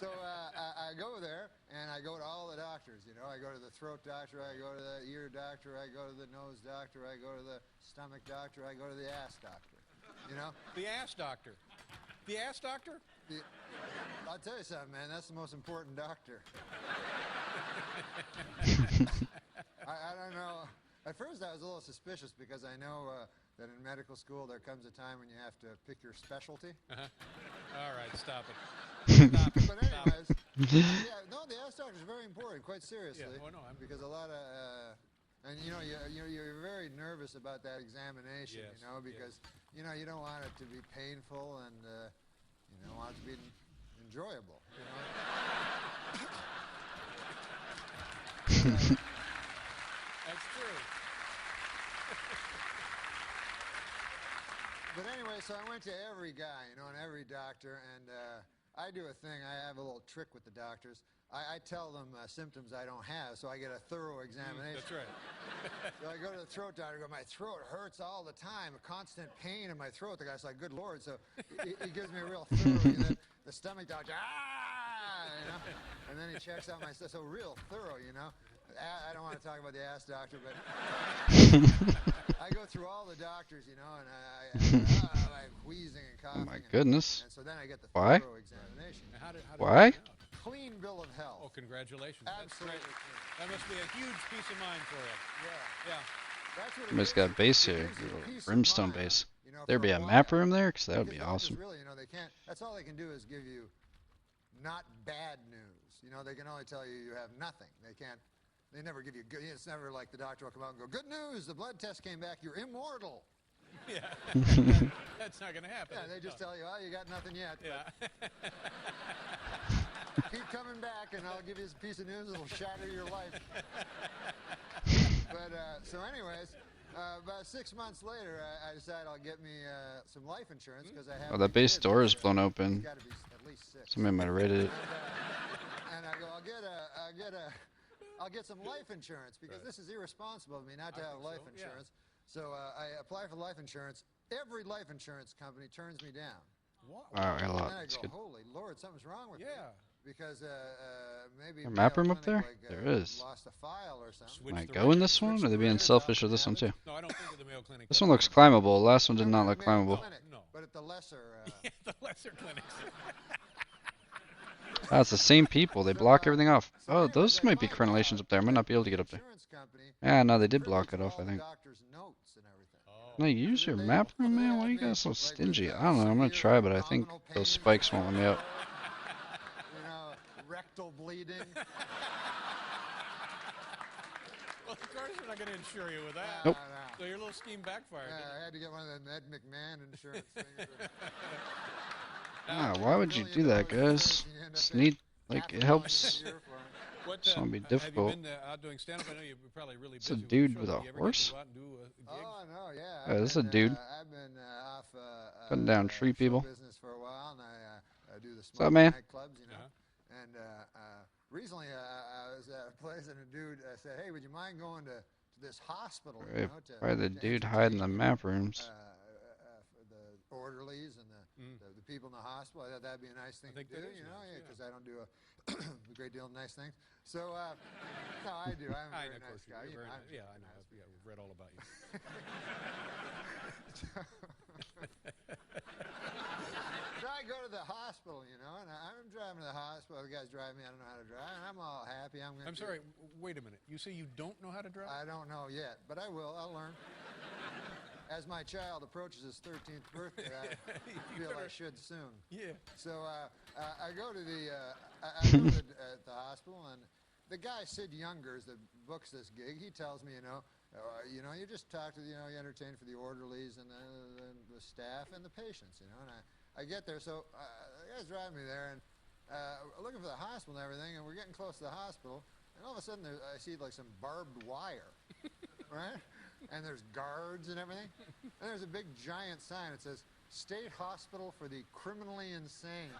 Speaker 1: So I go there, and I go to all the doctors, you know. I go to the throat doctor, I go to the ear doctor, I go to the nose doctor, I go to the stomach doctor, I go to the ass doctor, you know.
Speaker 6: The ass doctor. The ass doctor?
Speaker 1: I'll tell you something, man, that's the most important doctor. I don't know. At first I was a little suspicious because I know that in medical school there comes a time when you have to pick your specialty.
Speaker 6: All right, stop it. Stop it.
Speaker 1: But anyways, yeah, no, the ass doctor is very important, quite seriously.
Speaker 6: Yeah, well, no,
Speaker 1: because a lot of, and you know, you're very nervous about that examination,
Speaker 6: Yes,
Speaker 1: you know, because, you know, you don't want it to be painful and, you know, want it to be enjoyable, you know.
Speaker 6: That's true.
Speaker 1: But anyway, so I went to every guy, you know, and every doctor, and I do a thing. I have a little trick with the doctors. I tell them symptoms I don't have, so I get a thorough examination.
Speaker 6: That's right.
Speaker 1: So I go to the throat doctor, I go, my throat hurts all the time, a constant pain in my throat. The guy's like, good Lord. So he gives me a real thorough, and then the stomach doctor, you know, and then he checks out my stuff. So real thorough, you know. I don't want to talk about the ass doctor, but I go through all the doctors, you know, and I'm wheezing and coughing.
Speaker 4: Oh my goodness.
Speaker 1: And so then I get the
Speaker 4: Why?
Speaker 1: thorough examination.
Speaker 6: Now, how did
Speaker 4: Why?
Speaker 6: it work out?
Speaker 1: Clean bill of
Speaker 6: Oh,
Speaker 1: health.
Speaker 6: congratulations.
Speaker 1: Absolutely
Speaker 6: That's
Speaker 1: clean.
Speaker 6: great. That must be a huge peace of mind for you.
Speaker 1: Yeah.
Speaker 6: Yeah.
Speaker 1: That's what it
Speaker 4: Somebody's
Speaker 1: is.
Speaker 4: got a base
Speaker 1: It
Speaker 4: here.
Speaker 1: gives you
Speaker 4: Little
Speaker 1: peace of
Speaker 4: brimstone
Speaker 1: mind,
Speaker 4: base.
Speaker 1: you know,
Speaker 4: There'd
Speaker 1: for
Speaker 4: be
Speaker 1: a
Speaker 4: a map
Speaker 1: while.
Speaker 4: room there, because that would be
Speaker 1: Because doctors
Speaker 4: awesome.
Speaker 1: really, you know, they can't. That's all they can do is give you not bad news. You know, they can only tell you you have nothing. They can't. They never give you good. It's never like the doctor will come out and go, "Good news, the blood test came back. You're immortal."
Speaker 6: Yeah. That's not going to happen.
Speaker 1: Yeah, they just tell you, "Oh, you got nothing yet.
Speaker 6: Yeah.
Speaker 1: Keep coming back, and I'll give you a piece of news that'll shatter your life." But so, anyways, about 6 months later, I decided I'll get me some life insurance because I have.
Speaker 4: Oh, that
Speaker 1: my
Speaker 4: base
Speaker 1: kids,
Speaker 4: door is
Speaker 1: so
Speaker 4: blown
Speaker 1: it's
Speaker 4: open.
Speaker 1: gotta be at least 6.
Speaker 4: Somebody might have raided it.
Speaker 1: And I go, I'll get some life insurance because this is irresponsible of me not to have life
Speaker 6: so, yeah.
Speaker 1: insurance. So I apply for life insurance. Every life insurance company turns me down.
Speaker 6: Wow.
Speaker 4: Wow, a lot.
Speaker 1: And then I
Speaker 4: That's
Speaker 1: go,
Speaker 4: good.
Speaker 1: holy Lord, something's wrong with me.
Speaker 6: Yeah.
Speaker 1: Because maybe
Speaker 4: A map
Speaker 1: Mayo
Speaker 4: room up
Speaker 1: Clinic,
Speaker 4: there?
Speaker 1: like,
Speaker 4: There is.
Speaker 1: lost a file or something.
Speaker 6: Switch
Speaker 4: Am I
Speaker 6: the
Speaker 4: going this
Speaker 6: records,
Speaker 4: one,
Speaker 6: switch
Speaker 4: or are they
Speaker 6: the
Speaker 4: being
Speaker 6: records.
Speaker 4: selfish with this one too?
Speaker 6: No, I don't think of the Mayo Clinic.
Speaker 4: This one looks climbable. The last one did not
Speaker 1: Not
Speaker 4: look
Speaker 1: the Mayo
Speaker 4: climbable.
Speaker 1: Clinic,
Speaker 6: No.
Speaker 1: but at the lesser.
Speaker 6: Yeah, the lesser clinics.
Speaker 4: Ah, it's the same people. They block everything off. Oh, those might be crenellations up there. I might not be able to get up there.
Speaker 1: Insurance company
Speaker 4: Yeah, no, they did block
Speaker 1: contributes
Speaker 4: it off,
Speaker 1: all
Speaker 4: I
Speaker 1: the
Speaker 4: think.
Speaker 1: doctor's notes and everything.
Speaker 6: Oh.
Speaker 4: No, use your map room, man. Why are you guys so stingy? I don't know. I'm gonna try, but I think those spikes won't let me up.
Speaker 1: You know, rectal bleeding.
Speaker 6: Well, of course we're not going to insure you with that.
Speaker 4: Nope.
Speaker 6: So your little scheme backfired.
Speaker 1: Yeah, I had to get one of them Ed McMahon insurance things.
Speaker 4: Why would you do that, guys? Just need, like, it helps.
Speaker 6: What,
Speaker 4: It's gonna be difficult.
Speaker 6: Have you been out doing stand-up? I know you're probably really
Speaker 4: It's
Speaker 6: busy.
Speaker 4: a dude
Speaker 6: shows.
Speaker 4: with
Speaker 6: Do
Speaker 4: a
Speaker 6: you ever
Speaker 4: horse?
Speaker 6: Get to go out and do gigs?
Speaker 1: Oh no, yeah.
Speaker 4: Yeah, this is a dude.
Speaker 1: I've been off
Speaker 4: Cutting down tree
Speaker 1: show
Speaker 4: people.
Speaker 1: business for a while, and I do the
Speaker 4: up,
Speaker 1: smoking
Speaker 4: man?
Speaker 1: nightclubs, you know. And recently, I was at a place, and a dude said, "Hey, would you mind going to this hospital?" You know,
Speaker 4: Why the
Speaker 1: to
Speaker 4: dude hiding the
Speaker 1: entertain,
Speaker 4: map rooms?
Speaker 1: the orderlies and the people in the hospital. I thought that'd be a nice thing to do, you know, because I don't do a great deal of nice things. So, no, I do. I'm a very nice guy. You know,
Speaker 6: Yeah, I know. Yeah, we've read all about you.
Speaker 1: So I go to the hospital, you know, and I'm driving to the hospital. The guy's driving me. I don't know how to drive, and I'm all happy.
Speaker 6: I'm sorry. Wait a minute. You say you don't know how to drive?
Speaker 1: I don't know yet, but I will. I'll learn. As my child approaches his 13th birthday, I feel I should soon.
Speaker 6: Yeah.
Speaker 1: So I go to the at the hospital, and the guy Sid Youngers that books this gig, he tells me, you know, you just talk to you entertain for the orderlies and the staff and the patients, you know. And I get there, so the guy's driving me there, and looking for the hospital and everything, and we're getting close to the hospital, and all of a sudden I see like some barbed wire, right? And there's guards and everything. And there's a big giant sign that says, State Hospital for the Criminally Insane.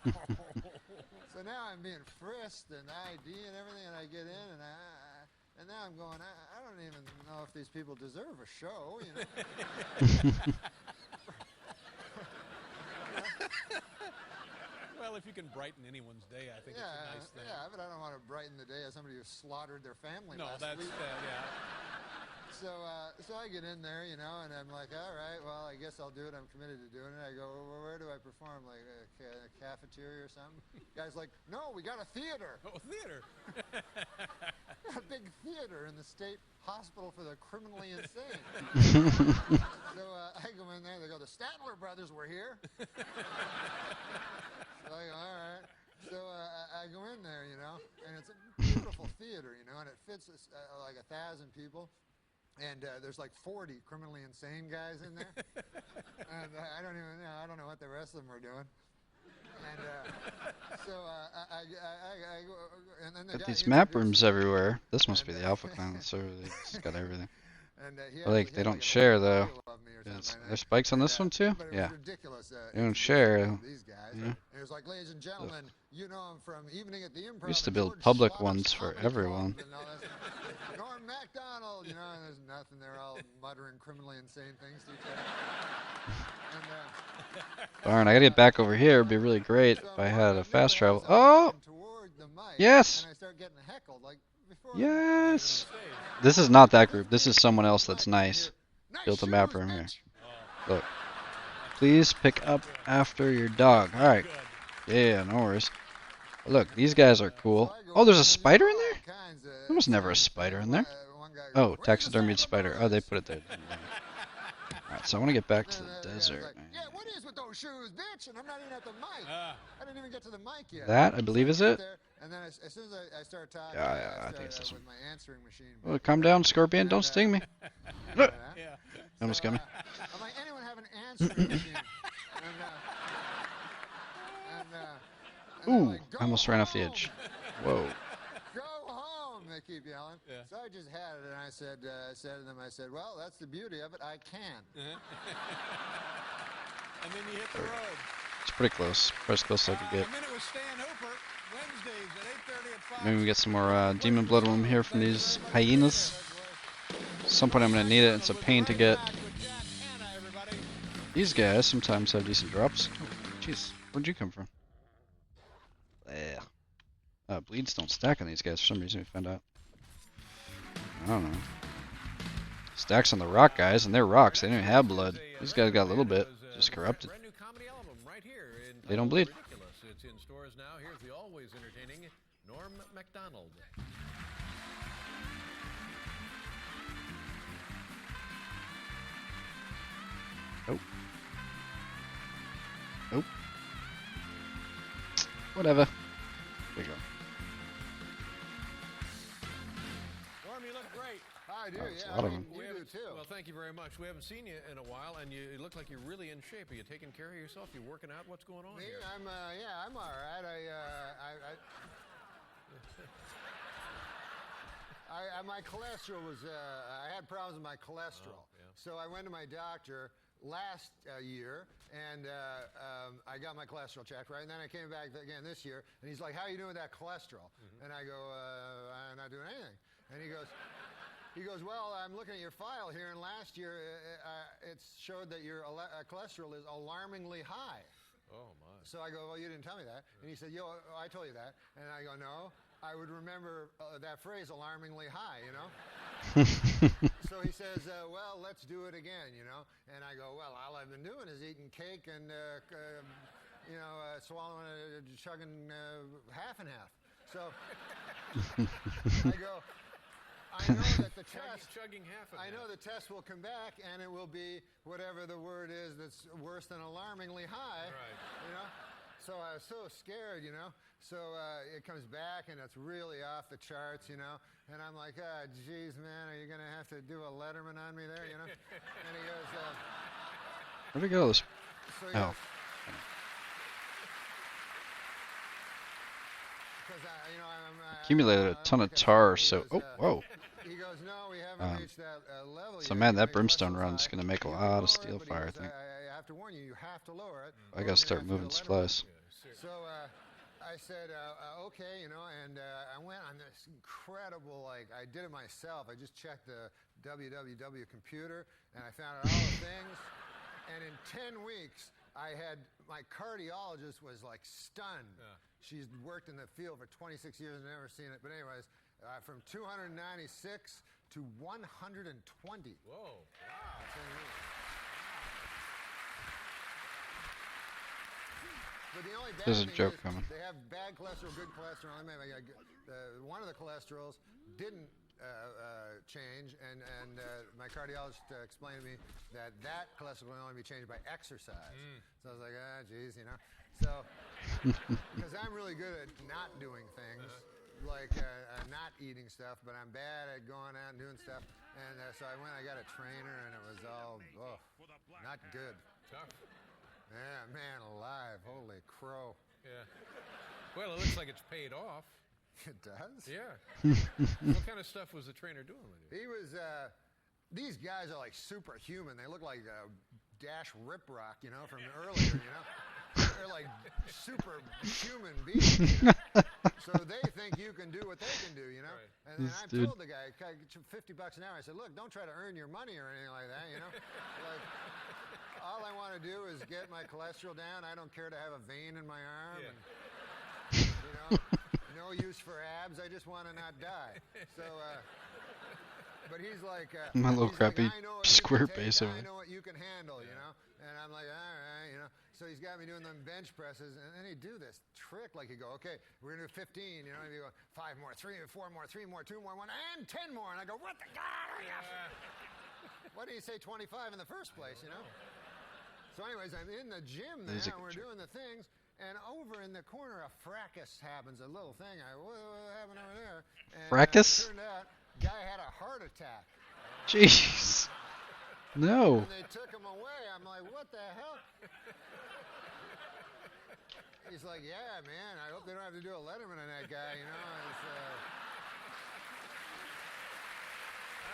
Speaker 1: So now I'm being frisked and ID and everything, and I get in, and now I'm going, I don't even know if these people deserve a show, you know.
Speaker 6: Well, if you can brighten anyone's day, I think it's a nice thing.
Speaker 1: Yeah, but I don't want to brighten the day of somebody who slaughtered their family last week.
Speaker 6: Yeah.
Speaker 1: So I get in there, you know, and I'm like, all right, well, I guess I'll do it. I'm committed to doing it. I go, well, where do I perform? Like a cafeteria or something? Guy's like, no, we got a theater.
Speaker 6: Oh, theater.
Speaker 1: A big theater in the State Hospital for the Criminally Insane. So I go in there. They go, the Statler brothers were here. So I go, all right. So I go in there, you know, and it's a beautiful theater, you know, and it fits like 1,000 people. And there's like 40 criminally insane guys in there. And I don't know what the rest of them are doing. And so I go, and then the
Speaker 4: Got
Speaker 1: guy
Speaker 4: these map rooms
Speaker 1: introduces me.
Speaker 4: everywhere. This must be the Alpha Clan server. They just got everything.
Speaker 1: And he
Speaker 4: Like,
Speaker 1: had
Speaker 4: they don't
Speaker 1: a
Speaker 4: share, though.
Speaker 1: photo of me or something like
Speaker 4: There's
Speaker 1: that.
Speaker 4: spikes on this one, too?
Speaker 1: But it
Speaker 4: Yeah.
Speaker 1: was ridiculous.
Speaker 4: They don't share.
Speaker 1: These guys.
Speaker 4: Yeah.
Speaker 1: And it was like, ladies and gentlemen, you know him from Evening at the Improv.
Speaker 4: Used to
Speaker 1: and
Speaker 4: build
Speaker 1: George
Speaker 4: public
Speaker 1: Slaughter's
Speaker 4: ones for
Speaker 1: Comedy
Speaker 4: everyone.
Speaker 1: Club and all that stuff. Norm MacDonald, you know, and there's nothing. They're all muttering criminally insane things to each other.
Speaker 4: Darn, I gotta get back over here. It'd be really great
Speaker 1: So
Speaker 4: if I had a
Speaker 1: what
Speaker 4: fast
Speaker 1: did
Speaker 4: travel.
Speaker 1: was I was
Speaker 4: Oh!
Speaker 1: walking toward the mic,
Speaker 4: Yes!
Speaker 1: And I start getting heckled, like before.
Speaker 4: Yes! This is not that group. This is someone else that's nice.
Speaker 1: Nice
Speaker 4: Built a map
Speaker 1: shoes,
Speaker 4: room here.
Speaker 1: bitch.
Speaker 4: Look. Please pick up after your dog. Alright. Yeah, no worries. Look, these guys are cool. Oh, there's a spider in there? There was never a spider in there. Oh, taxidermied spider. Oh, they put it there. Alright, so I want to get back to the desert.
Speaker 1: Yeah, what is with those shoes, bitch? And I'm not even at the mic. I didn't even get to the mic yet.
Speaker 4: That, I believe, is it?
Speaker 1: And then as soon as I start talking,
Speaker 4: Yeah, I think it's this
Speaker 1: with
Speaker 4: one.
Speaker 1: my answering machine.
Speaker 4: Oh, calm down, Scorpion. Don't sting me. Look.
Speaker 6: Yeah.
Speaker 4: Almost got me.
Speaker 1: I'm like, anyone have an answering machine? And
Speaker 4: Ooh,
Speaker 1: like,
Speaker 4: I almost ran off the edge. Whoa.
Speaker 1: Go home, they keep yelling.
Speaker 6: Yeah.
Speaker 1: So I just had it, and I said to them, well, that's the beauty of it. I can.
Speaker 6: And then you hit the road.
Speaker 4: It's pretty close. Probably as close as I could get.
Speaker 6: A minute with Stan Hooper, Wednesdays at 8:30 at Fox.
Speaker 4: Maybe we get some more Demon Blood Womb here from these hyenas. At some point I'm going to need it. It's a pain to get. These guys sometimes have decent drops. Oh, jeez. Where'd you come from? Bleeds don't stack on these guys for some reason, we found out. I don't know. Stacks on the rock guys, and they're rocks. They don't even have blood. These guys got a little bit. Just corrupted.
Speaker 6: Brand new comedy album right here in
Speaker 4: They don't bleed.
Speaker 6: Ridiculous. It's in stores now. Here's the always entertaining Norm MacDonald.
Speaker 4: Nope. Nope. Whatever. There you go.
Speaker 5: Norm, you look great.
Speaker 1: I do,
Speaker 4: There's
Speaker 1: yeah.
Speaker 4: a lot of them.
Speaker 1: You do too.
Speaker 5: Well, thank you very much. We haven't seen you in a while, and you look like you're really in shape. Are you taking care of yourself? You working out? What's going on
Speaker 1: Me,
Speaker 5: here?
Speaker 1: I'm all right. My cholesterol was, I had problems with my cholesterol.
Speaker 5: Oh, yeah.
Speaker 1: So I went to my doctor last year, and I got my cholesterol checked, right? And then I came back again this year, and he's like, how are you doing with that cholesterol? And I go, I'm not doing anything. And he goes, well, I'm looking at your file here, and last year it showed that your cholesterol is alarmingly high.
Speaker 5: Oh, my.
Speaker 1: So I go, well, you didn't tell me that. And he said, I told you that. And I go, no, I would remember that phrase, alarmingly high, you know? So he says, well, let's do it again, you know? And I go, well, all I've been doing is eating cake and, swallowing, chugging half and half. So I go, I know that the test,
Speaker 5: chugging half of
Speaker 1: I know the test will come back and it will be whatever the word is that's worse than alarmingly high,
Speaker 5: Right.
Speaker 1: you know? So I was so scared, you know? So it comes back and it's really off the charts, you know? And I'm like, geez, man, are you going to have to do a Letterman on me there, you know? And he goes,
Speaker 4: Where'd it go? This.
Speaker 1: so he
Speaker 4: Oh.
Speaker 1: goes, because
Speaker 4: Accumulated a ton of tar, so. Oh, whoa.
Speaker 1: He goes, no, we haven't reached that level
Speaker 4: So
Speaker 1: yet.
Speaker 4: man, that
Speaker 1: Your
Speaker 4: brimstone
Speaker 1: cholesterol's
Speaker 4: run's
Speaker 1: high.
Speaker 4: gonna make a
Speaker 1: You
Speaker 4: lot
Speaker 1: can
Speaker 4: of
Speaker 1: lower it,
Speaker 4: steel
Speaker 1: but he
Speaker 4: fire, I
Speaker 1: goes,
Speaker 4: think.
Speaker 1: I have to warn you, you have to lower it.
Speaker 4: I
Speaker 1: or
Speaker 4: gotta
Speaker 1: you're
Speaker 4: start
Speaker 1: gonna have to
Speaker 4: moving
Speaker 1: do a Letterman.
Speaker 4: supplies.
Speaker 1: So I said, okay, you know, and I went on this incredible, I did it myself. I just checked the www computer, and I found out all the things. And in 10 weeks, my cardiologist was stunned.
Speaker 5: Yeah.
Speaker 1: She's worked in the field for 26 years and never seen it. But anyways, from 296 to 120.
Speaker 5: Whoa. Wow.
Speaker 1: But the only bad
Speaker 4: There's a
Speaker 1: thing
Speaker 4: joke
Speaker 1: is
Speaker 4: coming.
Speaker 1: they have bad cholesterol, good cholesterol. One of the cholesterols didn't change, and my cardiologist explained to me that cholesterol can only be changed by exercise. So I was like, geez, you know. So, because I'm really good at not doing things, not eating stuff, but I'm bad at going out and doing stuff. And so I got a trainer, and it was all, not good.
Speaker 5: Tough.
Speaker 1: Yeah, man alive, holy crow.
Speaker 5: Yeah. Well, it looks like it's paid off.
Speaker 1: It does?
Speaker 5: Yeah. What kind of stuff was the trainer doing with you?
Speaker 1: He was, these guys are superhuman. They look like Dash Riprock, you know, from earlier, you know? They're like superhuman beings, you know? So they think you can do what they can do, you know?
Speaker 5: Right.
Speaker 1: And then
Speaker 4: This
Speaker 1: I
Speaker 4: dude.
Speaker 1: told the guy, $50 an hour. I said, look, don't try to earn your money or anything like that, you know? All I want to do is get my cholesterol down. I don't care to have a vein in my arm.
Speaker 5: Yeah.
Speaker 1: And, you know, no use for abs. I just want to not die. So, but he's like,
Speaker 4: My little
Speaker 1: he's like,
Speaker 4: crappy
Speaker 1: I know what you
Speaker 4: square
Speaker 1: can take,
Speaker 4: base over
Speaker 1: I
Speaker 4: there.
Speaker 1: know what you can handle, you know. And I'm like, all right, you know. So he's got me doing them bench presses, and then he'd do this trick, like he'd go, okay, we're gonna do 15, you know, and he'd go 5 more, 3, 4 more, 3 more, 2 more, 1, and 10 more. And I go, what the God? Why didn't you say 25 in the first place, you know? So anyways, I'm in the gym now,
Speaker 4: That is a
Speaker 1: and we're
Speaker 4: good
Speaker 1: doing the things, and over in the corner, a fracas happens, a little thing. What happened over there? And,
Speaker 4: Fracas?
Speaker 1: turned out, guy had a heart attack.
Speaker 4: Jeez. No.
Speaker 1: And they took him away. I'm like, what the hell? He's like, yeah, man, I hope they don't have to do a Letterman on that guy, you know?
Speaker 5: All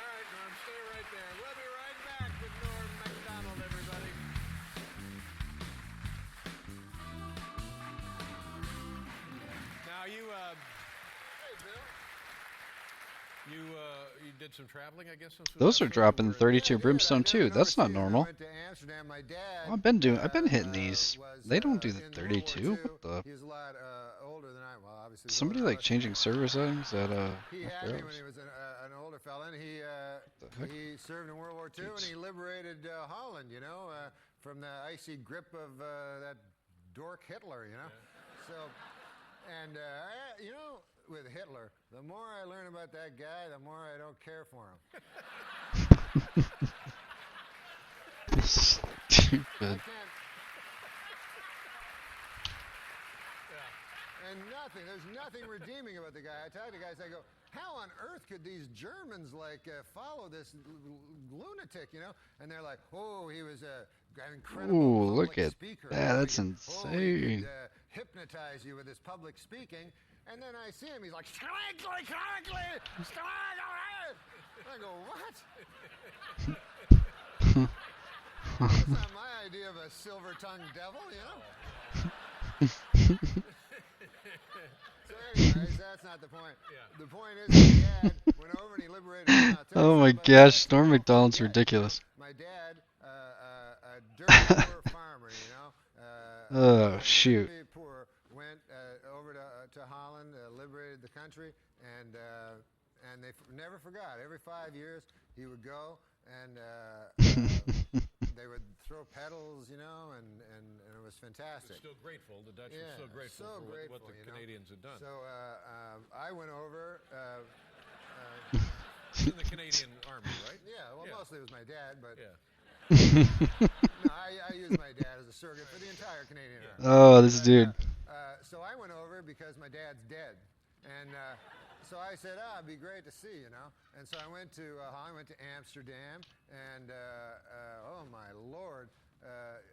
Speaker 5: right, Norm, stay right there. We'll be right back with Norm MacDonald, everybody. Now, hey, Bill. You did some traveling, I guess. Since we
Speaker 4: Those
Speaker 5: last
Speaker 4: are
Speaker 5: saw you.
Speaker 4: dropping
Speaker 5: Were-
Speaker 4: 32 brimstone too. That's not normal.
Speaker 1: I went to Amsterdam. My dad.
Speaker 4: Oh, I've been hitting these. They don't do the 32. What the?
Speaker 1: He was a lot older than I. Well, obviously.
Speaker 4: Somebody
Speaker 1: older than I
Speaker 4: like
Speaker 1: was.
Speaker 4: changing server settings at
Speaker 1: He had me when
Speaker 4: McDonald's.
Speaker 1: he was an older fella, and
Speaker 4: The heck?
Speaker 1: he served in World War II, and he liberated Holland, you know, from the icy grip of that dork Hitler, you know. So, and you know, with Hitler, the more I learn about that guy, the more I don't care for him.
Speaker 4: Stupid.
Speaker 1: I can't. And there's nothing redeeming about the guy. I tell the guys, I go, how on earth could these Germans like follow this lunatic, you know? And they're like, oh, he was an incredible
Speaker 4: Ooh,
Speaker 1: public
Speaker 4: look at
Speaker 1: speaker.
Speaker 4: that. That's
Speaker 1: Oh, he
Speaker 4: insane.
Speaker 1: could hypnotize you with his public speaking. And then I see him, he's like, I go, what? That's not my idea of a silver-tongued devil, you know? So anyways, that's not the point. Yeah. The point is my dad went over and he liberated
Speaker 4: Oh my gosh, Norm MacDonald's ridiculous.
Speaker 1: My dad, a dirt poor farmer, you know.
Speaker 4: Oh, shoot.
Speaker 1: Poor, went over to Holland, liberated the country, and they never forgot. Every 5 years he would go and they would throw pedals, you know, and it was fantastic.
Speaker 5: Still grateful. The Dutch were so grateful for what the Canadians had done.
Speaker 1: So I went over.
Speaker 5: In the Canadian Army, right?
Speaker 1: Yeah, well, mostly it was my dad, but
Speaker 5: yeah.
Speaker 1: No, I used my dad as a surrogate for the entire Canadian Army.
Speaker 4: Oh, this dude.
Speaker 1: So I went over because my dad's dead, and so I said, it'd be great to see, you know. And so I went to Holland, went to Amsterdam, and oh my Lord.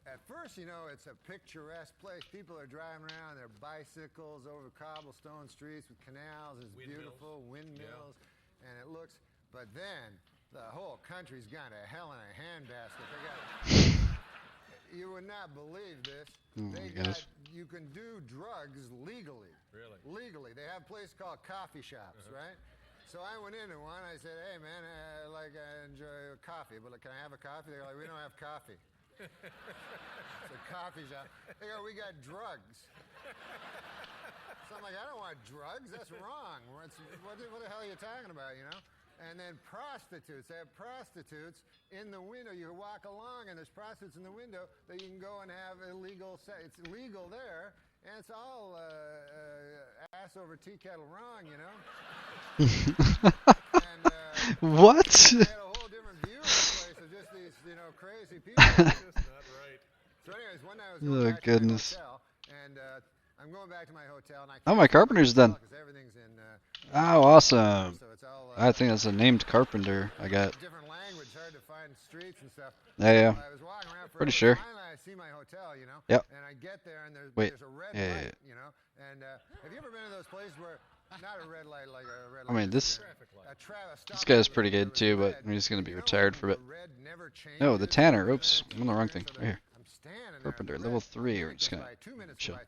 Speaker 1: At first, you know, it's a picturesque place. People are driving around their bicycles over cobblestone streets with canals. It's beautiful, windmills, and it looks. But then the whole country's gone to hell in a handbasket. They got. You would not believe this. You can do drugs legally.
Speaker 5: Really?
Speaker 1: Legally. They have a place called coffee shops, right? So I went into one. I said, hey, man, I enjoy coffee, but can I have a coffee? They're like, we don't have coffee. It's a coffee shop. They go, we got drugs. So I'm like, I don't want drugs. That's wrong. What the hell are you talking about, you know? And then prostitutes. They have prostitutes in the window. You walk along, and there's prostitutes in the window that you can go and have illegal sex. It's legal there, and it's all ass over tea kettle wrong, you know? And,
Speaker 4: what?
Speaker 1: They had a whole different view of the place of just these, you know, crazy people. It's just not right. So anyways, one night I was going back to my hotel, and I'm going back to my hotel, and I
Speaker 4: my carpenter's done.
Speaker 1: Everything's in,
Speaker 4: Oh, awesome.
Speaker 1: so it's all,
Speaker 4: I think that's a named carpenter I got.
Speaker 1: different language, hard to find streets and stuff.
Speaker 4: Yeah.
Speaker 1: I was walking around
Speaker 4: Pretty
Speaker 1: forever.
Speaker 4: sure.
Speaker 1: Finally, I see my hotel, you know.
Speaker 4: Yep.
Speaker 1: And I get there, and there's a red
Speaker 4: Yeah,
Speaker 1: light, you know. And have you ever been to those places where not a red light like a red
Speaker 4: I
Speaker 1: light?
Speaker 4: mean, this
Speaker 1: This
Speaker 4: guy's pretty good too, but he's gonna be retired for a bit. No, the tanner. Oops, I'm on the wrong thing. Right here. Carpenter, level 3. We're just gonna chill.